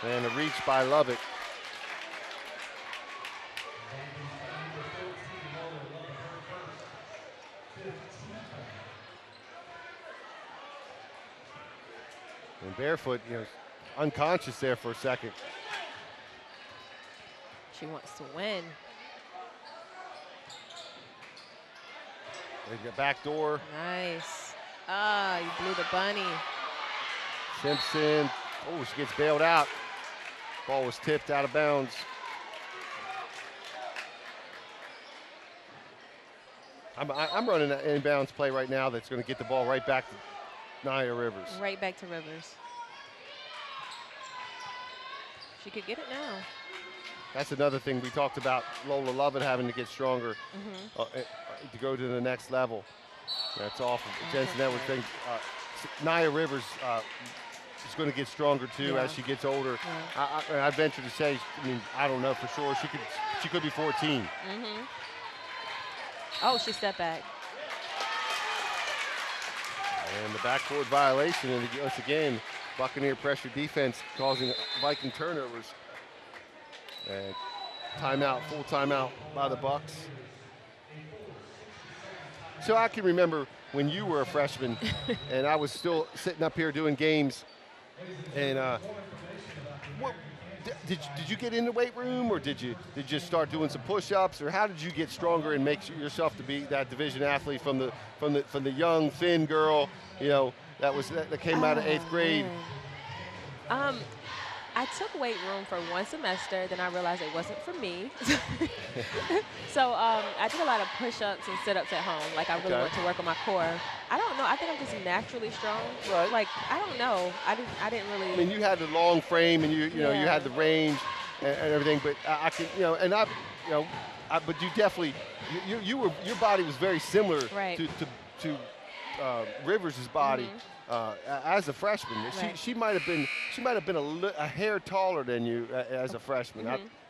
And a reach by Lovett. And Barefoot, unconscious there for a second. She wants to win. There's the back door. Nice. Ah, you blew the bunny. Simpson. Oh, she gets bailed out. Ball was tipped out of bounds. I'm running an inbounds play right now that's going to get the ball right back to Nia Rivers. Right back to Rivers. She could get it now. That's another thing we talked about, Lola Lovett having to get stronger to go to the next level. That's awful. Jensen Edwards thing. Nia Rivers is going to get stronger too as she gets older. I venture to say, I don't know for sure. She could be 14. Oh, she stepped back. And the backcourt violation, and once again, Buccaneer pressure defense causing Viking turnovers. And timeout, full timeout by the Bucks. So I can remember when you were a freshman and I was still sitting up here doing games. And did you get in the weight room, or did you just start doing some push-ups, or how did you get stronger and make yourself to be that division athlete from the young thin girl, that came out of 8th grade? I took weight room for 1 semester, then I realized it wasn't for me. So I did a lot of push-ups and sit-ups at home. Like, I really went to work on my core. I don't know. I think I'm just naturally strong. Right. Like, I don't know. I didn't really. I mean, you had the long frame, and you had the range and everything. But I can, but you definitely, your body was very similar to Rivers' body. As a freshman, she might have been a hair taller than you as a freshman.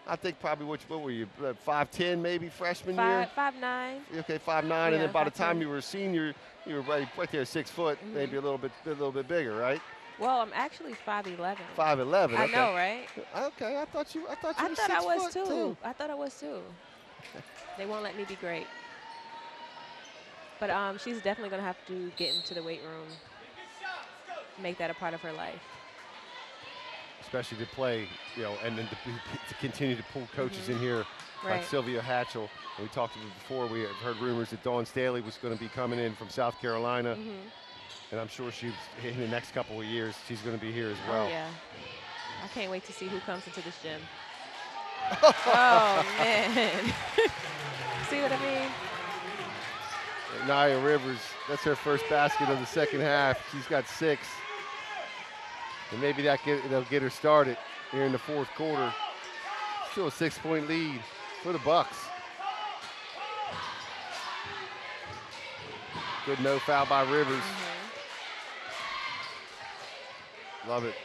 I think probably what were you, 5'10" maybe freshman year? 5'9". Okay, 5'9", and then by the time you were a senior, you were right there 6 foot, maybe a little bit bigger, right? Well, I'm actually 5'11". 5'11". Okay. I know, right? Okay, I thought you were 6 I was foot too. I thought I was too. They won't let me be great. But she's definitely gonna have to get into the weight room. Make that a part of her life. Especially to play, and then to continue to pull coaches in here like Sylvia Hatchell. We talked about before. We have heard rumors that Dawn Staley was going to be coming in from South Carolina, and I'm sure in the next couple of years she's going to be here as well. Oh, yeah. I can't wait to see who comes into this gym. Oh man! See what I mean? Nia Rivers, that's her first basket of the second half. She's got 6. And maybe they'll get her started here in the fourth quarter. Still a 6-point lead for the Bucks. Good no foul by Rivers. Love it.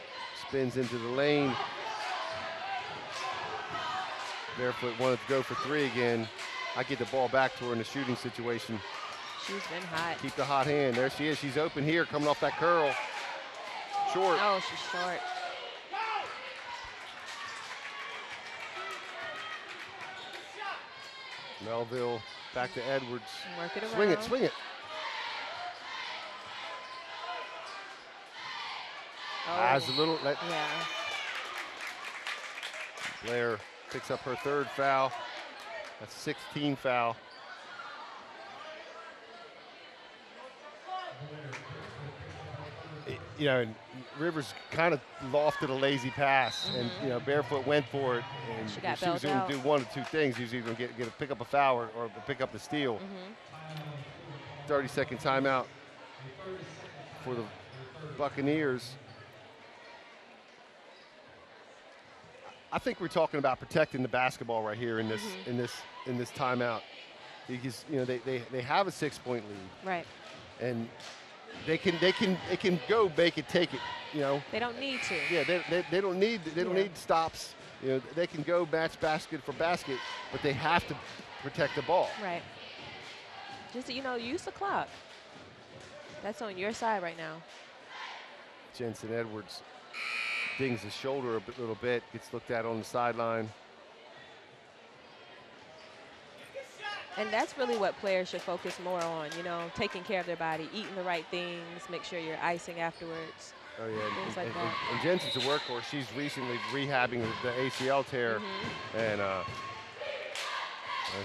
Spins into the lane. Barefoot wanted to go for 3 again. I get the ball back to her in the shooting situation. She's been hot. Keep the hot hand. There she is. She's open here, coming off that curl. Short. Oh, she's short. Melville back to Edwards. Work it around. Swing it, swing it. As a little. Yeah. Blair picks up her 3rd foul. That's 16 foul. And Rivers kind of lofted a lazy pass, and Barefoot went for it, and she was going to do one of 2 things. She was either going to pick up a foul or pick up the steal. 30-second timeout for the Buccaneers. I think we're talking about protecting the basketball right here in this timeout, because they have a 6-point lead. Right. And they can go make it, take it. You know. They don't need to. Yeah, they don't need stops. You know, they can go match basket for basket, but they have to protect the ball. Right. Just, you know, use the clock. That's on your side right now. Jensen Edwards dings his shoulder a little bit, gets looked at on the sideline. And that's really what players should focus more on, you know, taking care of their body, eating the right things, make sure you're icing afterwards. Oh, yeah, things like that. And Jensen's a workhorse. She's recently rehabbing the ACL tear, and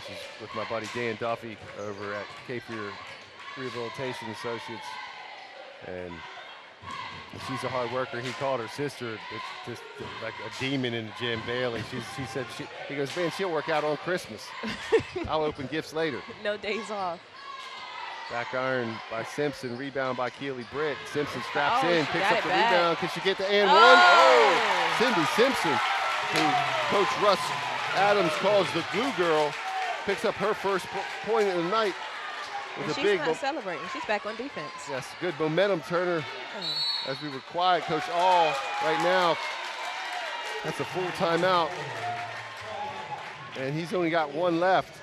she's with my buddy Dan Duffy over at Cape Fear Rehabilitation Associates, and she's a hard worker. He called her sister just like a demon in the gym, Bailey. She said, he goes, man, she'll work out on Christmas. I'll open gifts later. No days off. Back iron by Simpson, rebound by Keely Britt. Simpson straps in, picks up the rebound. Can she get the and one? Oh, Cindy Simpson, who Coach Russ Adams calls the glue girl, picks up her first point of the night. With She's not celebrating. She's back on defense. Yes, good momentum, Turner. As we were quiet, Coach All right now, that's a full timeout. And he's only got one left.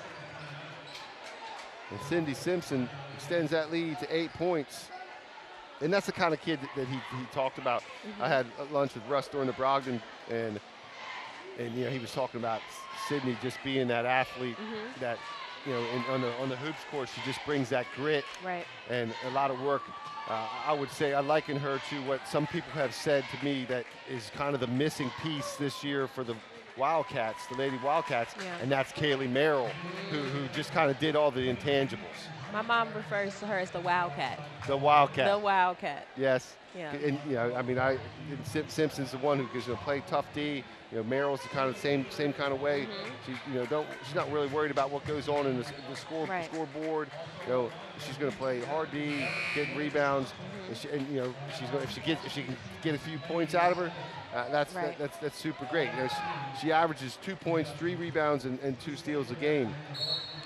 And Cindy Simpson extends that lead to 8 points. And that's the kind of kid that he talked about. I had lunch with Russ during the Brogdon, and you know, he was talking about Sydney just being that athlete that, you know, on the hoops court, she just brings that grit and a lot of work. I would say I liken her to what some people have said to me that is kind of the missing piece this year for the Wildcats, the Lady Wildcats, and that's Kaylee Merrill, who just kind of did all the intangibles. My mom refers to her as the Wildcat. The Wildcat. The Wildcat. Yes. Yeah. And you know, I mean, Simpson's the one who's going to play tough D. You know, Merrill's the kind of same kind of way. She's, you know, she's not really worried about what goes on in the scoreboard. You know, she's going to play hard D, get rebounds, and you know, if she can get a few points out of her, that's super great. You know, she averages 2 points, 3 rebounds, and 2 steals a game.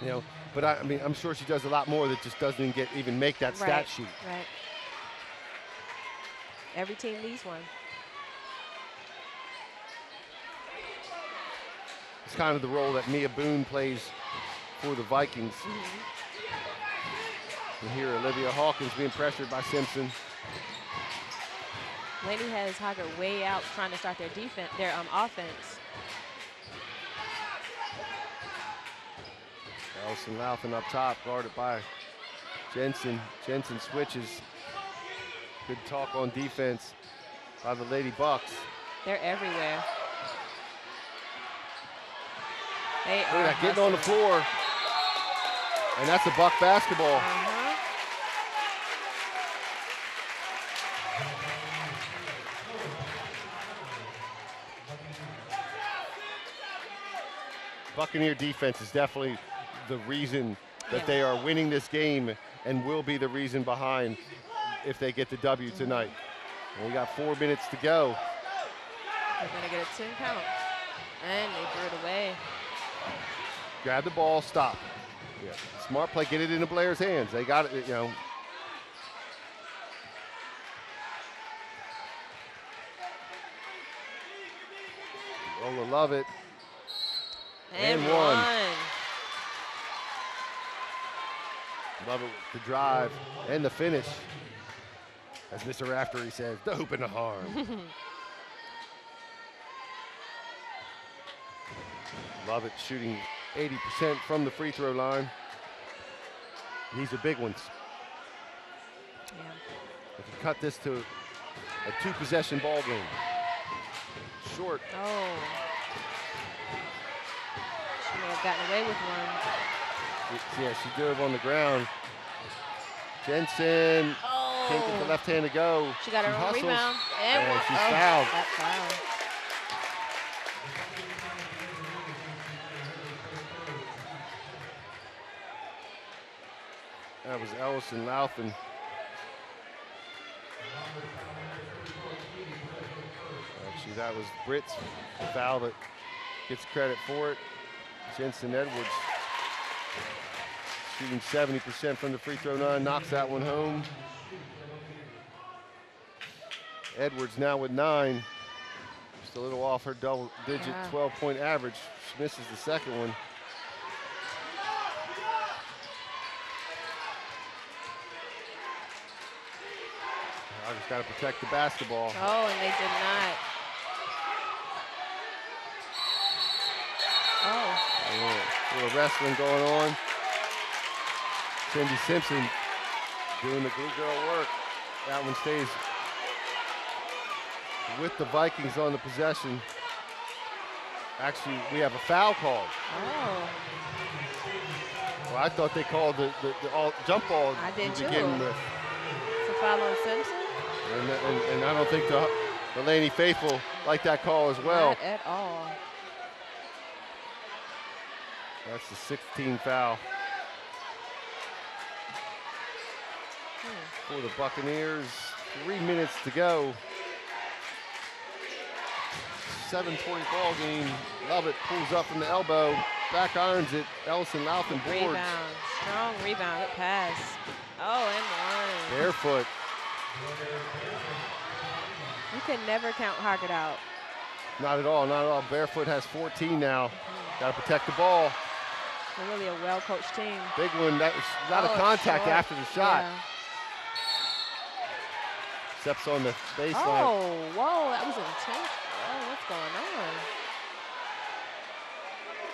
You know, but I mean, I'm sure she does a lot more that just doesn't even make that stat sheet. Right. Every team needs one. It's kind of the role that Mia Boone plays for the Vikings. And here, Olivia Hawkins being pressured by Simpson. Laney has Hoggard way out trying to start their offense. Ellison Lauthen up top, guarded by Jensen. Jensen switches. Good talk on defense by the Lady Bucks. They're everywhere. They Look at that, getting on the floor. And that's a Buck basketball. Buccaneer defense is definitely the reason that they are winning this game and will be the reason behind if they get the W tonight. And we got 4 minutes to go. They're going to get a 10 count. And they threw it away. Grab the ball, stop. Yeah. Smart play, get it into Blair's hands. They got it, you know. Lola Lovett. And one. Love it, the drive and the finish. As Mr. Raftery says, the hoop and the harm. Love it, shooting 80% from the free throw line. These are big ones. Yeah. If you cut this to a 2-possession ball game. Short. Oh. She may have gotten away with one. Yeah, she dove on the ground. Jensen can't get the left hand to go. She got her own rebound. And she's fouled. That foul. That was Ellison Lauthen. Actually, that was Britt's foul that gets credit for it. Jensen Edwards shooting 70% from the free throw line, knocks that one home. Edwards now with 9. Just a little off her double-digit 12-point average. She misses the second one. Hoggard's got to protect the basketball. Oh, and they did not. Oh. A little wrestling going on. Cindy Simpson doing the glue girl work. That one stays with the Vikings on the possession. Actually, we have a foul called. Oh. Well, I thought they called the jump ball. I did too. Begin with. It's a foul on Simpson? And I don't think the Laney faithful like that call as well. Not at all. That's the 16th foul. For the Buccaneers. 3 minutes to go. 7:20 ball game. Lovett pulls up from the elbow. Back irons it. Ellison Lauthen boards. Rebound. Strong rebound. Good pass. Oh, and 1. Barefoot. You can never count Hoggard out. Not at all. Not at all. Barefoot has 14 now. Got to protect the ball. They're really a well-coached team. Big one. That was a lot of contact after the shot. Yeah. Steps on the baseline. Oh, whoa, that was intense. Oh, what's going on?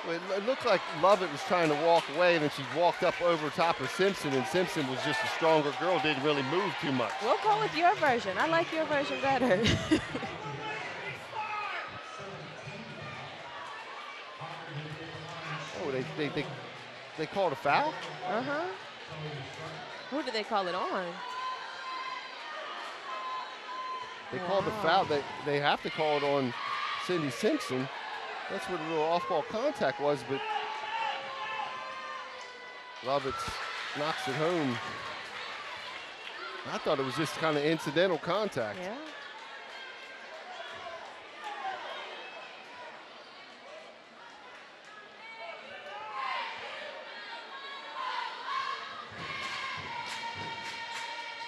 Well, it looked like Lovett was trying to walk away, and then she walked up over top of Simpson, and Simpson was just a stronger girl, didn't really move too much. We'll go with your version. I like your version better. Oh, they called a foul? Uh-huh. Who did they call it on? They called the foul. They have to call it on Cindy Simpson. That's what a little off-ball contact was, but Lovett knocks it home. I thought it was just kind of incidental contact. Yeah.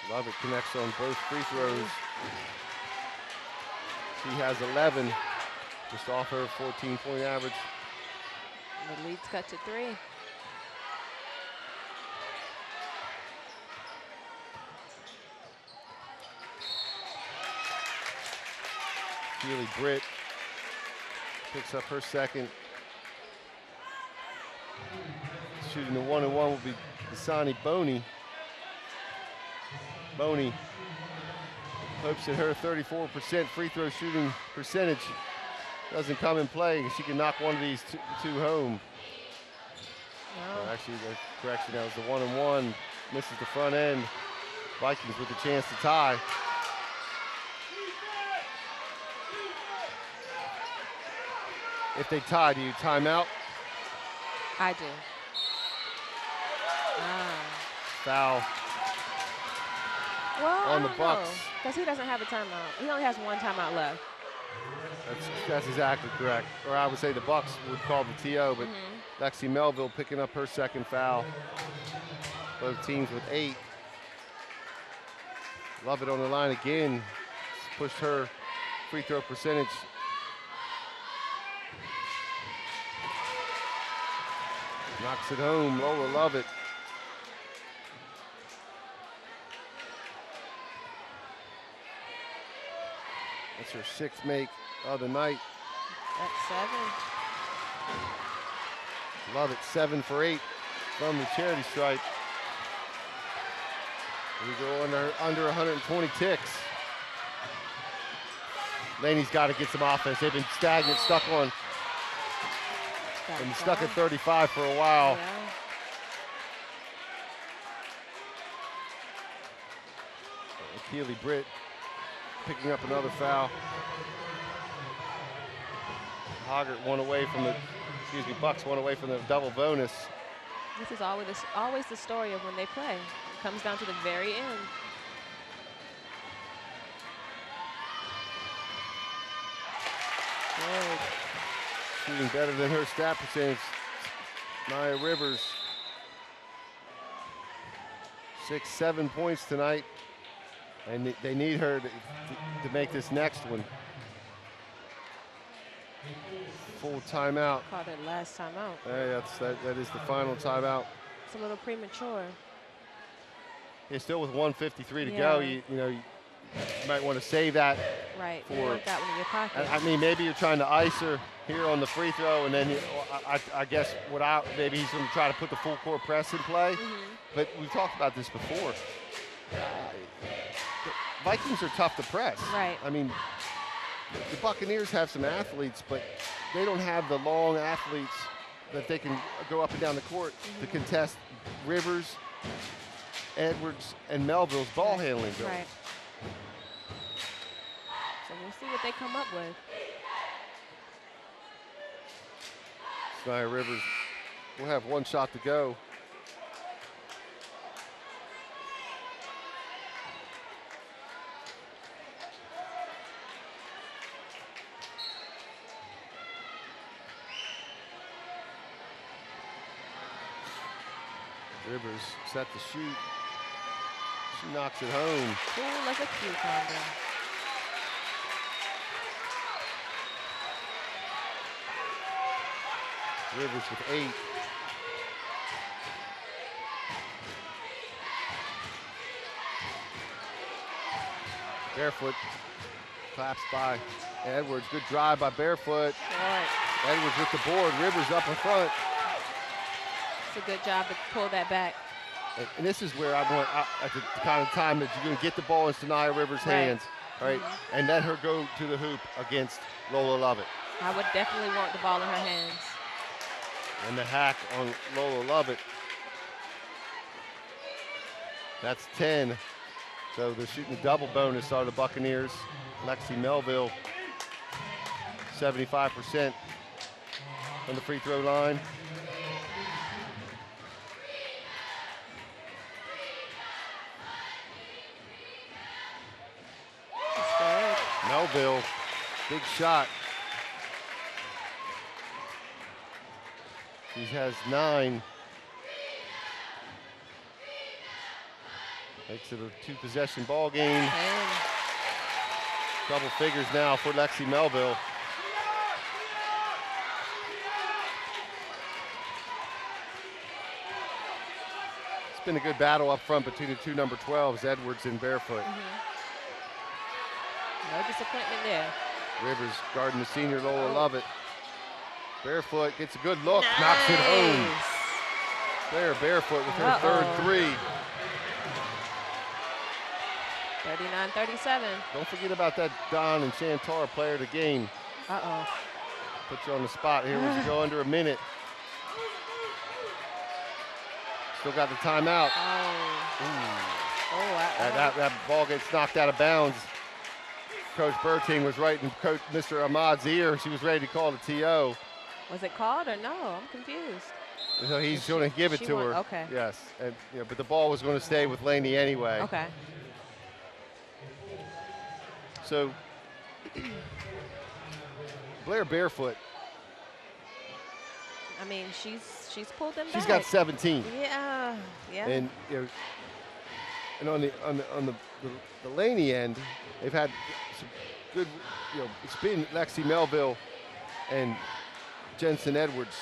Lovett connects on both free throws. She has 11, just off her 14-point average. The lead's cut to 3. Keely Britt picks up her second. Shooting the 1-and-1 will be Dasani Boney. Boney hopes that her 34% free throw shooting percentage doesn't come in play. She can knock one of these two home. No. Actually, the correction, that was the 1-and-1. Misses the front end. Vikings with a chance to tie. If they tie, do you timeout? I do. Foul. Well, on the Bucks. Because he doesn't have a timeout. He only has 1 timeout left. That's exactly correct. Or I would say the Bucks would call the TO, but Lexi Melville picking up her second foul. Both teams with 8. Lovett on the line again. Pushed her free throw percentage. Knocks it home. Lola Lovett. That's her 6th make of the night. That's 7. Lovett 7 for 8 from the charity stripe. We go under 120 ticks. Laney's got to get some offense. They've been stagnant, stuck at 35 for a while. Yeah. Keely Britt picking up another foul. Hoggard Bucks one away from the double bonus. This is always the story of when they play. It comes down to the very end. Good. Shooting better than her stat percentage, Nia Rivers. 6, 7 points tonight. And they need her to make this next one. Full timeout. Called it last timeout. That is the final timeout. It's a little premature. Yeah, still with 1:53 to go. You might want to save that. Right. For, you want that one in your pocket. I mean, maybe you're trying to ice her here on the free throw, and then I guess maybe he's going to try to put the full court press in play. But we've talked about this before. The Vikings are tough to press. Right. I mean, the Buccaneers have some athletes, but they don't have the long athletes that they can go up and down the court to contest Rivers, Edwards, and Melville's ball handling ability. Right. So we'll see what they come up with. Nia Rivers will have one shot to go. Rivers set to shoot. She knocks it home. Cool like a cucumber. Rivers with 8. Barefoot claps by Edwards. Good drive by Barefoot. Right. Edwards with the board. Rivers up in front. It's a good job to pull that back. And this is where I want, at the kind of time that you're going to get the ball into Nia Rivers' hands, all right, and let her go to the hoop against Lola Lovett. I would definitely want the ball in her hands. And the hack on Lola Lovett. That's 10. So they're shooting a double bonus are the Buccaneers. Lexi Melville, 75% on the free throw line. Melville, big shot. He has 9. Makes it a 2-possession ball game. Double figures now for Lexi Melville. It's been a good battle up front between the two number 12s, Edwards and Barefoot. No disappointment there. Rivers guarding the senior Lola Lovett. Barefoot gets a good look, knocks it home. There, Barefoot with her third 3. 39-37. Don't forget about that Don and Chantar player of the game. Put you on the spot here as you go under a minute. Still got the timeout. That ball gets knocked out of bounds. Coach Berting was right in Coach Mr. Ahmad's ear. She was ready to call the TO. Was it called or no? I'm confused. So he's going to give it to her. Okay. Yes, and but the ball was going to stay with Laney anyway. Okay. So Blair Barefoot. I mean, she's pulled them back. She's got 17. Yeah. And and on the Laney end, they've had some good. It's been Lexi Melville and Jensen Edwards.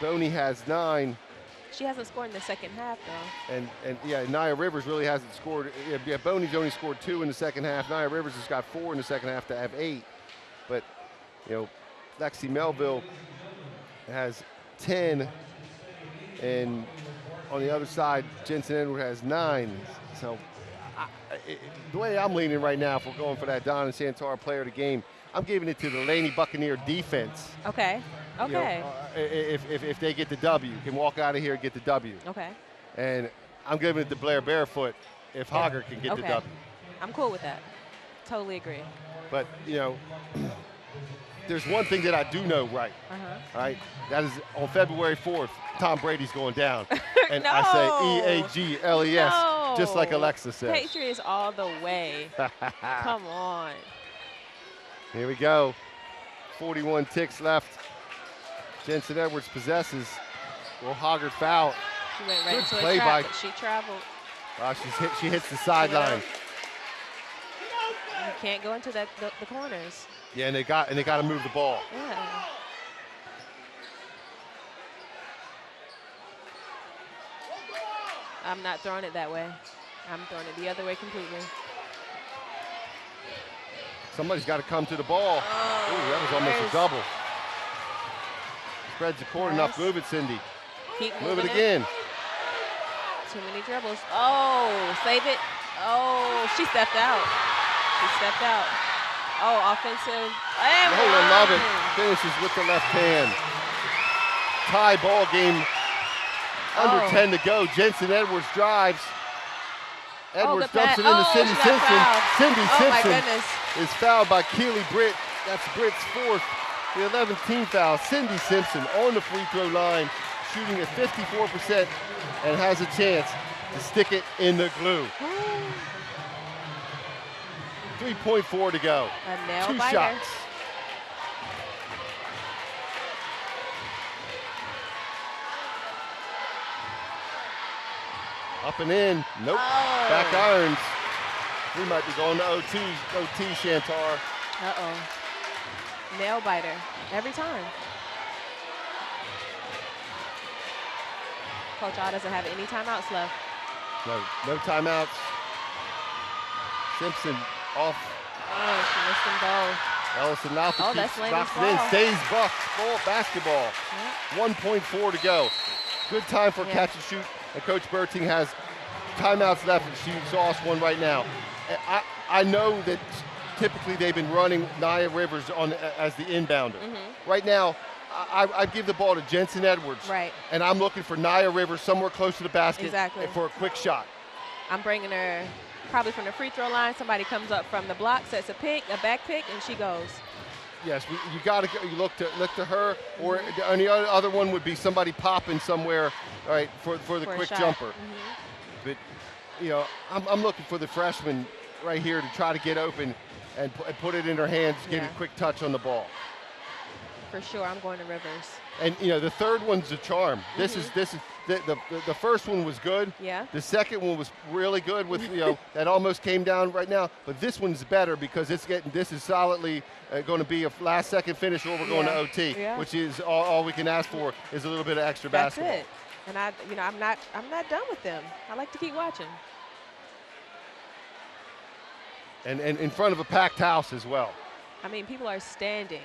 Boney has 9. She hasn't scored in the second half, though. And Nia Rivers really hasn't scored. Boney's only scored 2 in the second half. Nia Rivers has got 4 in the second half to have 8. But, Lexi Melville has 10. And on the other side, Jensen Edwards has 9. So the way I'm leaning right now, if we're going for that Don and Chantar player of the game, I'm giving it to the Laney Buccaneer defense. Okay. If they get the W, can walk out of here and get the W. Okay. And I'm giving it to Blair Barefoot if Hoggard can get the W. I'm cool with that. Totally agree. But, there's one thing that I do know right. All right? That is on February 4th, Tom Brady's going down. And No. I say EAGLES, just like Alexa says. Patriots all the way. Come on. Here we go. 41 ticks left. Jensen Edwards possesses. Will Hoggard foul? She went right Good into play a trap, by but she traveled. She hits the sideline. You can't go into the corners. Yeah, and they got to move the ball. Yeah. I'm not throwing it that way. I'm throwing it the other way completely. Somebody's got to come to the ball. Oh, ooh, that was almost a double. Spreads the court enough. Move it, Cindy. Keep Move it again. Too many dribbles. Oh, save it. Oh, she stepped out. She stepped out. Oh, offensive. I love it. Finishes with the left hand. Tie ball game. Under 10 to go. Jensen Edwards drives. Edwards dumps it into Cindy Simpson. Cindy Simpson is fouled by Keely Britt. That's Britt's fourth, the 11th team foul. Cindy Simpson on the free throw line, shooting at 54% and has a chance to stick it in the glue. 3.4 to go. A nail 2 biter. shots. Up and in. Nope. Oh. Back irons. We might be going to OT, Shantar. Uh-oh. Nail biter. Every time. Coach O doesn't have any timeouts left. No timeouts. Simpson off. Oh, she missed them both. Ellison now that's Laney's knocks it ball. in. Stays Bucks. Ball basketball. Yep. 1.4 to go. Good time for catch and shoot. And Coach Berting has timeouts left, and she saw us one right now. I know that typically they've been running Nia Rivers on as the inbounder. Right now, I give the ball to Jensen Edwards. Right. And I'm looking for Nia Rivers somewhere close to the basket for a quick shot. I'm bringing her probably from the free throw line. Somebody comes up from the block, sets a back pick, and she goes. Yes, you got to go. You look to her, or any other one would be somebody popping somewhere, right, for the quick jumper. But you know, I'm looking for the freshman right here to try to get open and put it in her hands, get a quick touch on the ball. For sure, I'm going to Rivers. And you know, the third one's a charm. This is the first one was good. Yeah. The second one was really good with that almost came down right now. But this one's better because this is solidly going to be a last second finish, or we're going to OT, which is all we can ask for is a little bit of extra basketball. That's it. And I'm not done with them. I like to keep watching. And in front of a packed house as well. I mean, people are standing.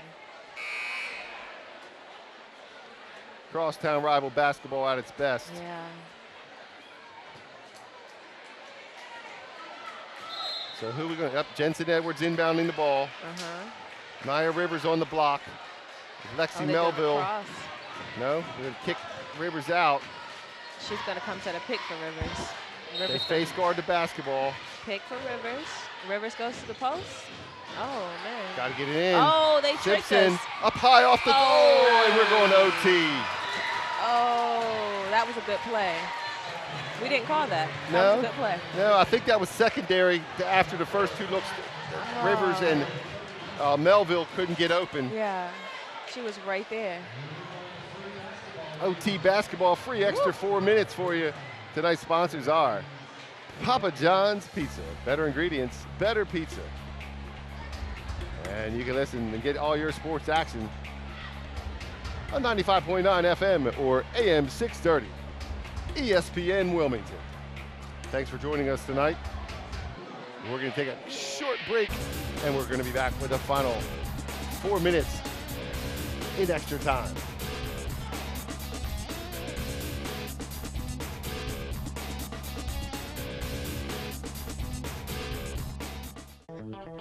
Crosstown rival basketball at its best. Yeah. So who are we going? Up, Jensen Edwards inbounding the ball. Nia Rivers on the block. Lexi Melville. No, we're going to kick Rivers out. She's going to come set a pick for Rivers. They face guard the basketball. Pick for Rivers. Rivers goes to the post. Oh, man. Got to get it in. Oh, they tricked Simpson us. Up high off the and we're going to OT. Oh, that was a good play. We didn't call that. That was a good play. No, I think that was secondary after the first two looks. Rivers and Melville couldn't get open. Yeah, she was right there. OT basketball free, extra 4 minutes for you. Tonight's sponsors are Papa John's Pizza. Better ingredients, better pizza. And you can listen and get all your sports action on 95.9 FM or AM 630, ESPN Wilmington. Thanks for joining us tonight. We're going to take a short break, and we're going to be back with the final 4 minutes in extra time.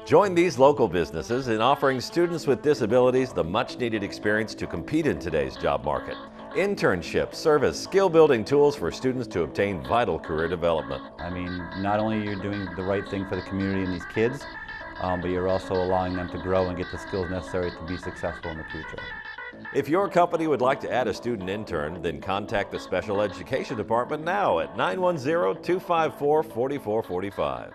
Join these local businesses in offering students with disabilities the much-needed experience to compete in today's job market. Internships serve as skill-building tools for students to obtain vital career development. I mean, not only you're doing the right thing for the community and these kids, but you're also allowing them to grow and get the skills necessary to be successful in the future. If your company would like to add a student intern, then contact the Special Education Department now at 910-254-4445.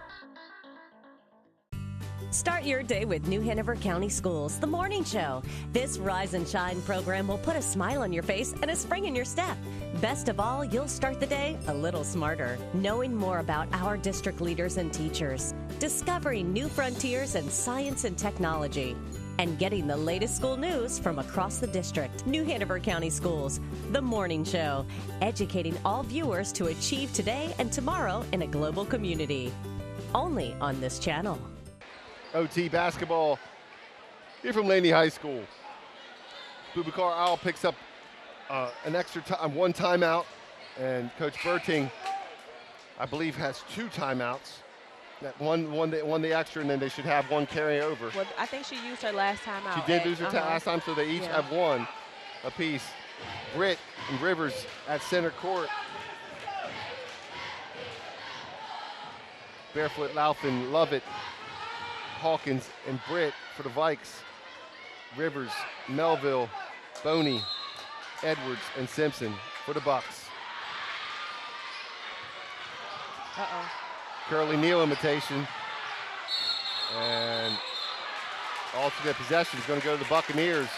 Start your day with New Hanover County Schools, the morning show. This Rise and Shine program will put a smile on your face and a spring in your step. Best of all, you'll start the day a little smarter, knowing more about our district leaders and teachers, discovering new frontiers in science and technology, and getting the latest school news from across the district. New Hanover County Schools, the morning show, educating all viewers to achieve today and tomorrow in a global community. Only on this channel. OT basketball here from Laney High School. Boubacar Owl picks up an extra time, one timeout, and Coach Berting, I believe, has 2 timeouts. That one the extra, and then they should have one carry over. Well, I think she used her last time out. She did lose her last time, so they each have one apiece. Britt and Rivers at center court. Barefoot, Lauthen, Lovett, Hawkins, and Britt for the Vikes. Rivers, Melville, Boney, Edwards, and Simpson for the Bucks. Curly Neal imitation. And alternate possession is going to go to the Buccaneers.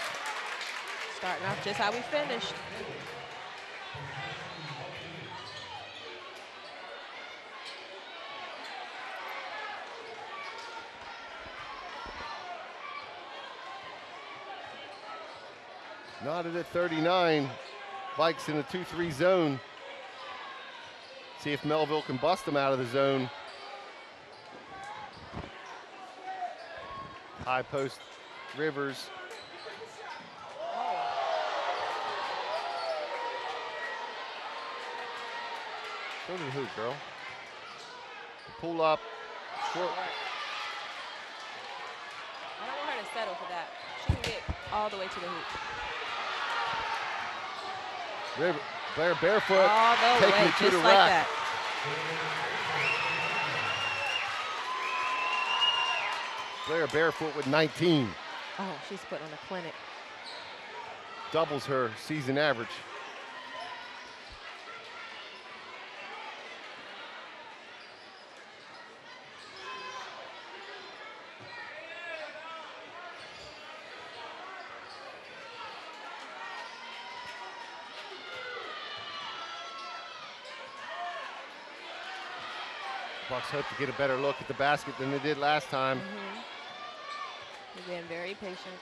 Starting off just how we finished. Knotted at 39. Vikes in the 2-3 zone. See if Melville can bust them out of the zone. High post, Rivers. Go to the hoop, girl. Pull up. Short. I don't want her to settle for that. She can get all the way to the hoop. Blair barefoot, all the taking way, it to just the like rack. that. Blair barefoot with 19. Oh, she's putting on a clinic. Doubles her season average. Bucks hope to get a better look at the basket than they did last time. They're being very patient.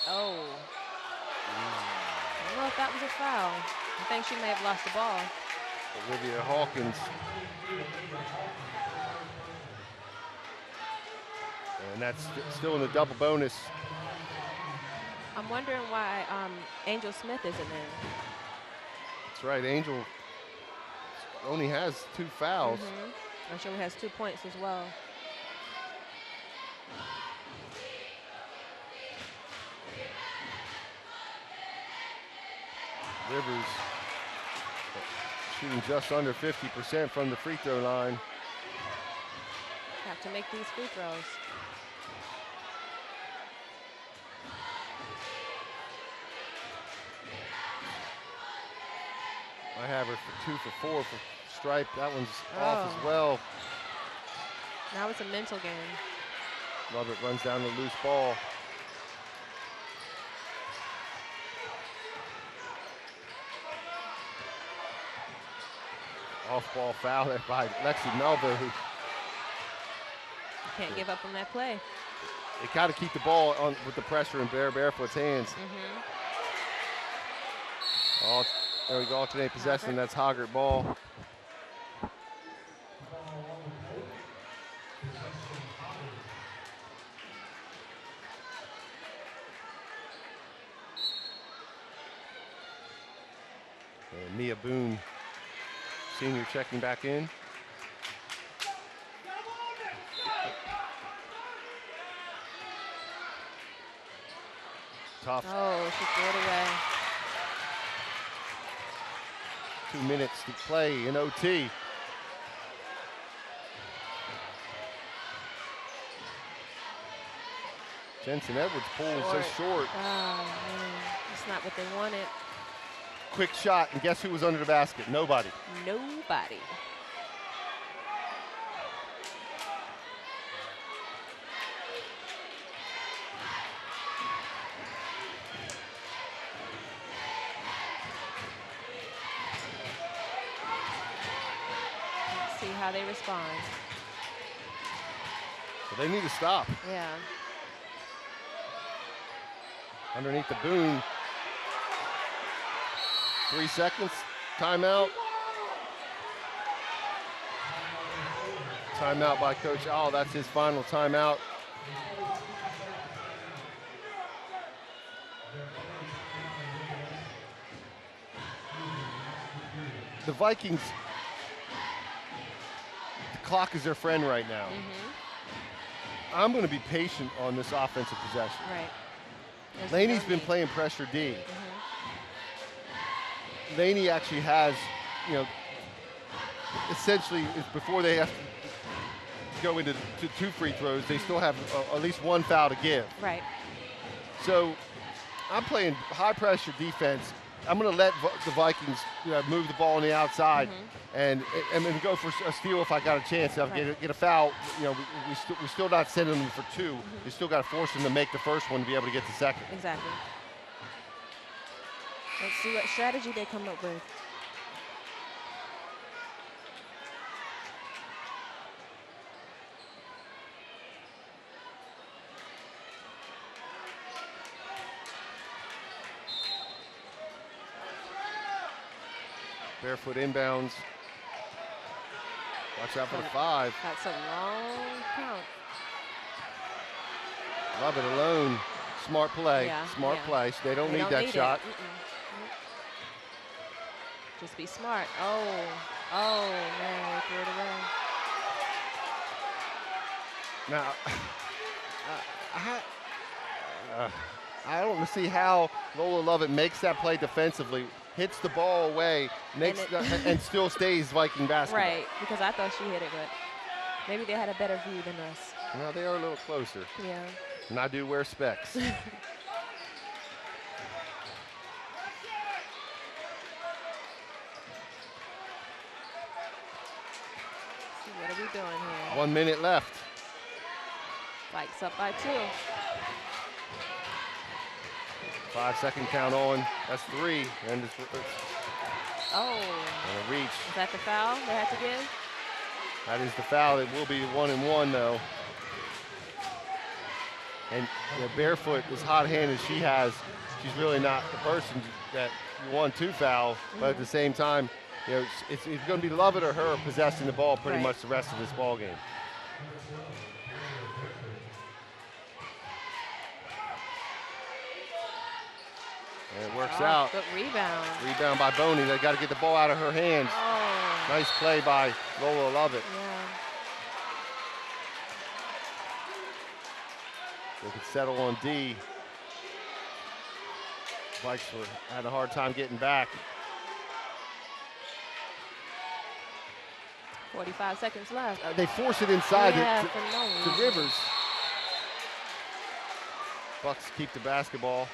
Oh. I don't know if that was a foul. I think she may have lost the ball. Olivia Hawkins. And that's still in the double bonus. I'm wondering why Angel Smith isn't in. That's right, Angel only has 2 fouls. I'm sure he has 2 points as well. Rivers shooting just under 50% from the free throw line. Have to make these free throws. I have her for 2 for 4 for stripe. That one's off as well. Now it's a mental game. Lovett runs down the loose ball. Off-ball foul there by Lexi Melville, who can't give up on that play. They got to keep the ball on with the pressure in Barefoot's hands. There we go, alternate possession. That's Hoggard ball. And Mia Boone, senior, checking back in. Tough. Oh, she threw it away. 2 minutes to play in OT. Jensen Edwards pulling so short. Oh, man. It's not what they wanted. Quick shot, and guess who was under the basket? Nobody. Nobody. how they respond. So they need to stop. Yeah. Underneath the boom. 3 seconds. Timeout. Timeout by Coach Al. That's his final timeout. The Vikings, the clock is their friend right now. I'm going to be patient on this offensive possession. Right. Laney's been playing pressure D. Laney actually has, you know, essentially before they have to go into 2 free throws, they still have at least 1 foul to give. Right. So I'm playing high pressure defense. I'm going to let the Vikings move the ball on the outside and go for a steal if I got a chance. If I get a foul, you know, we're still not sending them for 2. You still got to force them to make the first one to be able to get the second. Exactly. Let's see what strategy they come up with. Barefoot inbounds. Watch out for the 5. That's a long count. Love it alone. Smart play. Yeah, Smart play. So they don't need that shot. Just be smart. Oh, man, they threw it away. Now, I don't see how Lola Lovett makes that play defensively, hits the ball away, and still stays Viking basketball. Right, because I thought she hit it, but maybe they had a better view than us. No, they are a little closer. Yeah. And I do wear specs. See, what are we doing here? 1 minute left. Vikes up by 2. 5-second count on. That's 3. And it's Oh. and a reach. Is that the foul they had to give? That is the foul. It will be 1-and-1 though. And Barefoot, as hot hand as she has, she's really not the person that you want to foul. But at the same time, you know, it's going to be Lovett or her possessing the ball pretty much the rest of this ball game. And it works out. Good rebound. Rebound by Boney. They got to get the ball out of her hands. Oh. Nice play by Lola Lovett. Yeah. They could settle on D. Vikes had a hard time getting back. 45 seconds left. They force it inside to Rivers. Bucks keep the basketball.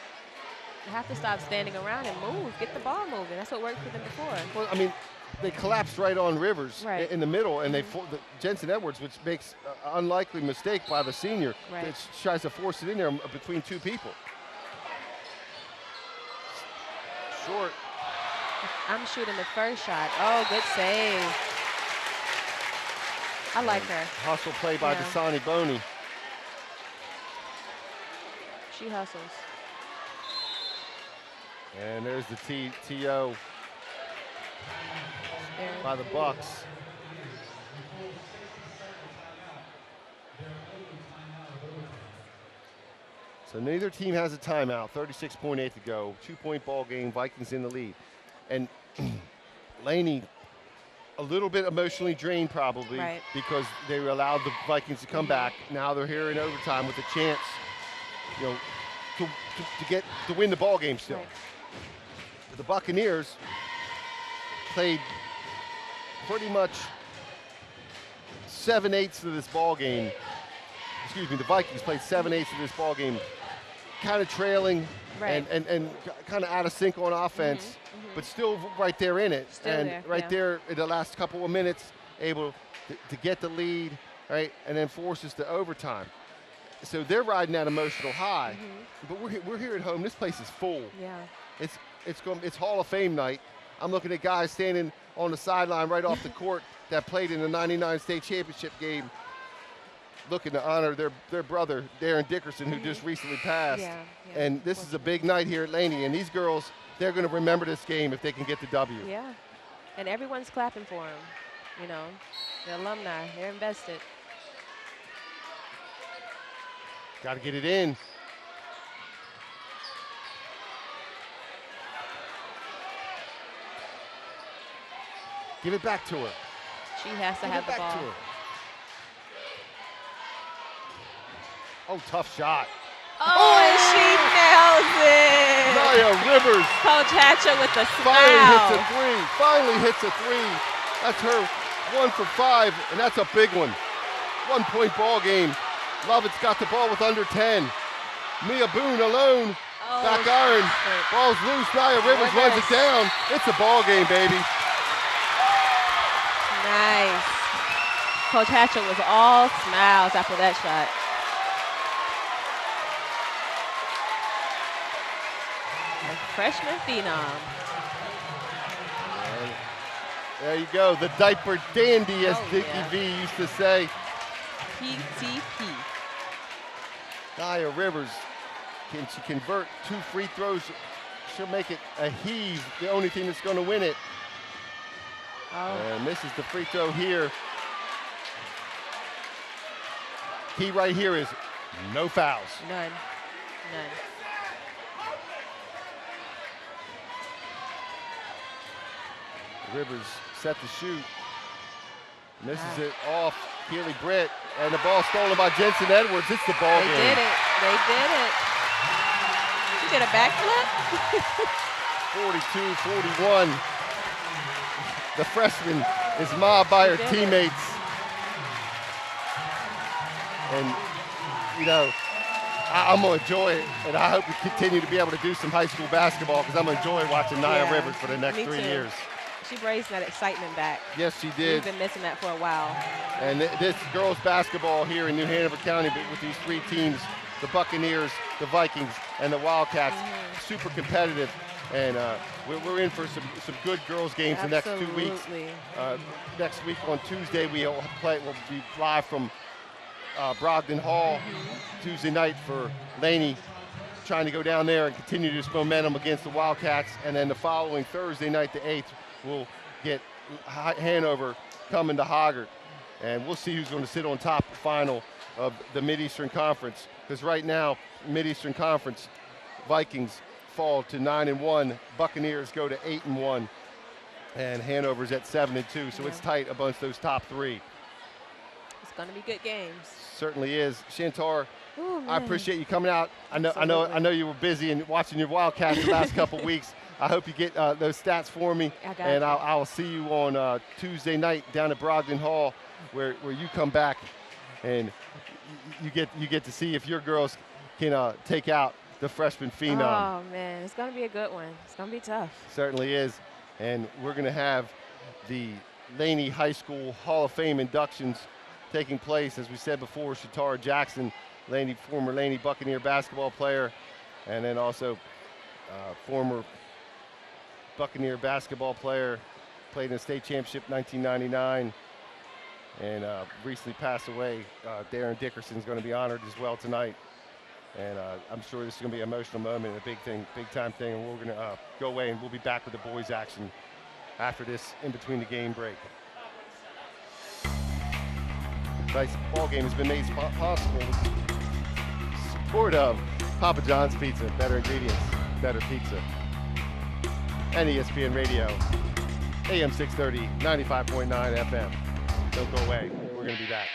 You have to stop standing around and move. Get the ball moving. That's what worked for them before. Well, I mean, they collapsed right on Rivers in the middle, and Jensen Edwards, which makes an unlikely mistake by the senior, tries to force it in there between 2 people. Short. I'm shooting the first shot. Oh, good save. I like her. Hustle play by Dasani Boney. She hustles. And there's the TO by the Bucks. So neither team has a timeout. 36.8 to go. 2-point ball game. Vikings in the lead. And Laney, a little bit emotionally drained probably because they allowed the Vikings to come back. Now they're here in overtime with a chance, you know, to win the ball game still. Right. The Buccaneers played pretty much 7/8 of this ball game. Excuse me, the Vikings played 7/8 of this ball game, kind of trailing and kind of out of sync on offense, but still right there in it. There in the last couple of minutes, able to get the lead, right, and then force us to overtime. So they're riding that emotional high, but we're here at home. This place is full. Yeah. It's Hall of Fame night. I'm looking at guys standing on the sideline right off the court that played in the '99 state championship game, looking to honor their brother, Darren Dickerson, who just recently passed. Yeah. And this is a big night here at Laney, and these girls, they're going to remember this game if they can get the W. Yeah, and everyone's clapping for him. You know, the alumni, they're invested. Got to get it in. Give it back to her. She has to have the ball. Oh, tough shot. Oh, and she nails it. Nia Rivers. Coach Hatcher with the Finally hits a smile. three. Finally hits a three. That's her 1 for 5, and that's a big one. 1-point ball game. Lovett's got the ball with under 10. Mia Boone alone. Oh, Back iron. shit. Ball's loose. Nia Rivers runs it down. It's a ball game, baby. Nice. Coach Hatcher was all smiles after that shot. A freshman phenom. And there you go. The diaper dandy, as Oh, Dickie yeah. V used to say. PTP. Nia Rivers, can she convert 2 free throws? She'll make it a heave, the only thing that's going to win it. Oh, And misses the free throw here. Key right here is no fouls. none. Rivers set to shoot. Misses it off Keely Britt. And the ball stolen by Jensen Edwards. It's the ball They game. did it. They did it. She did a backflip. 42-41. The freshman is mobbed by her She did it. teammates. And, you know, I'm going to enjoy it. And I hope we continue to be able to do some high school basketball because I'm going to enjoy watching Nia Yeah, Rivers for the next me 3 too. years. She brings that excitement back. Yes, she We've did. been missing that for a while. And this girls basketball here in New Hanover County, but with these 3 teams, the Buccaneers, the Vikings, and the Wildcats, super competitive. And we're in for some good girls games the next 2 weeks. Absolutely. Next week on Tuesday, we'll be live from Brogdon Hall Tuesday night for Laney, trying to go down there and continue this momentum against the Wildcats. And then the following Thursday night, the 8th, we'll get Hanover coming to Hoggard. And we'll see who's going to sit on top of the final of the Mid-Eastern Conference. Because right now, Mid-Eastern Conference, Vikings fall to 9-1, Buccaneers go to 8-1, and Hanover's at 7-2. So it's tight amongst those top 3. It's going to be good games. Certainly is. Shantar, Ooh, I man. appreciate you coming out. I know Absolutely. you were busy and watching your Wildcats the last couple weeks. I hope you get those stats for me, I got and you. I'll see you on Tuesday night down at Brogdon Hall, where you come back and you get to see if your girls can take out the freshman phenom. Oh, man. It's going to be a good one. It's going to be tough. Certainly is. And we're going to have the Laney High School Hall of Fame inductions taking place. As we said before, Shatara Jackson, former Laney Buccaneer basketball player, and then also former Buccaneer basketball player, played in the state championship 1999, and recently passed away. Darren Dickerson is going to be honored as well tonight. And I'm sure this is going to be an emotional moment, a big time thing, and we're going to go away, and we'll be back with the boys' action after this in between the game break. Tonight's ball game has been made possible with support of Papa John's Pizza, better ingredients, better pizza, and ESPN Radio, AM 630, 95.9 FM. Don't go away. We're going to be back.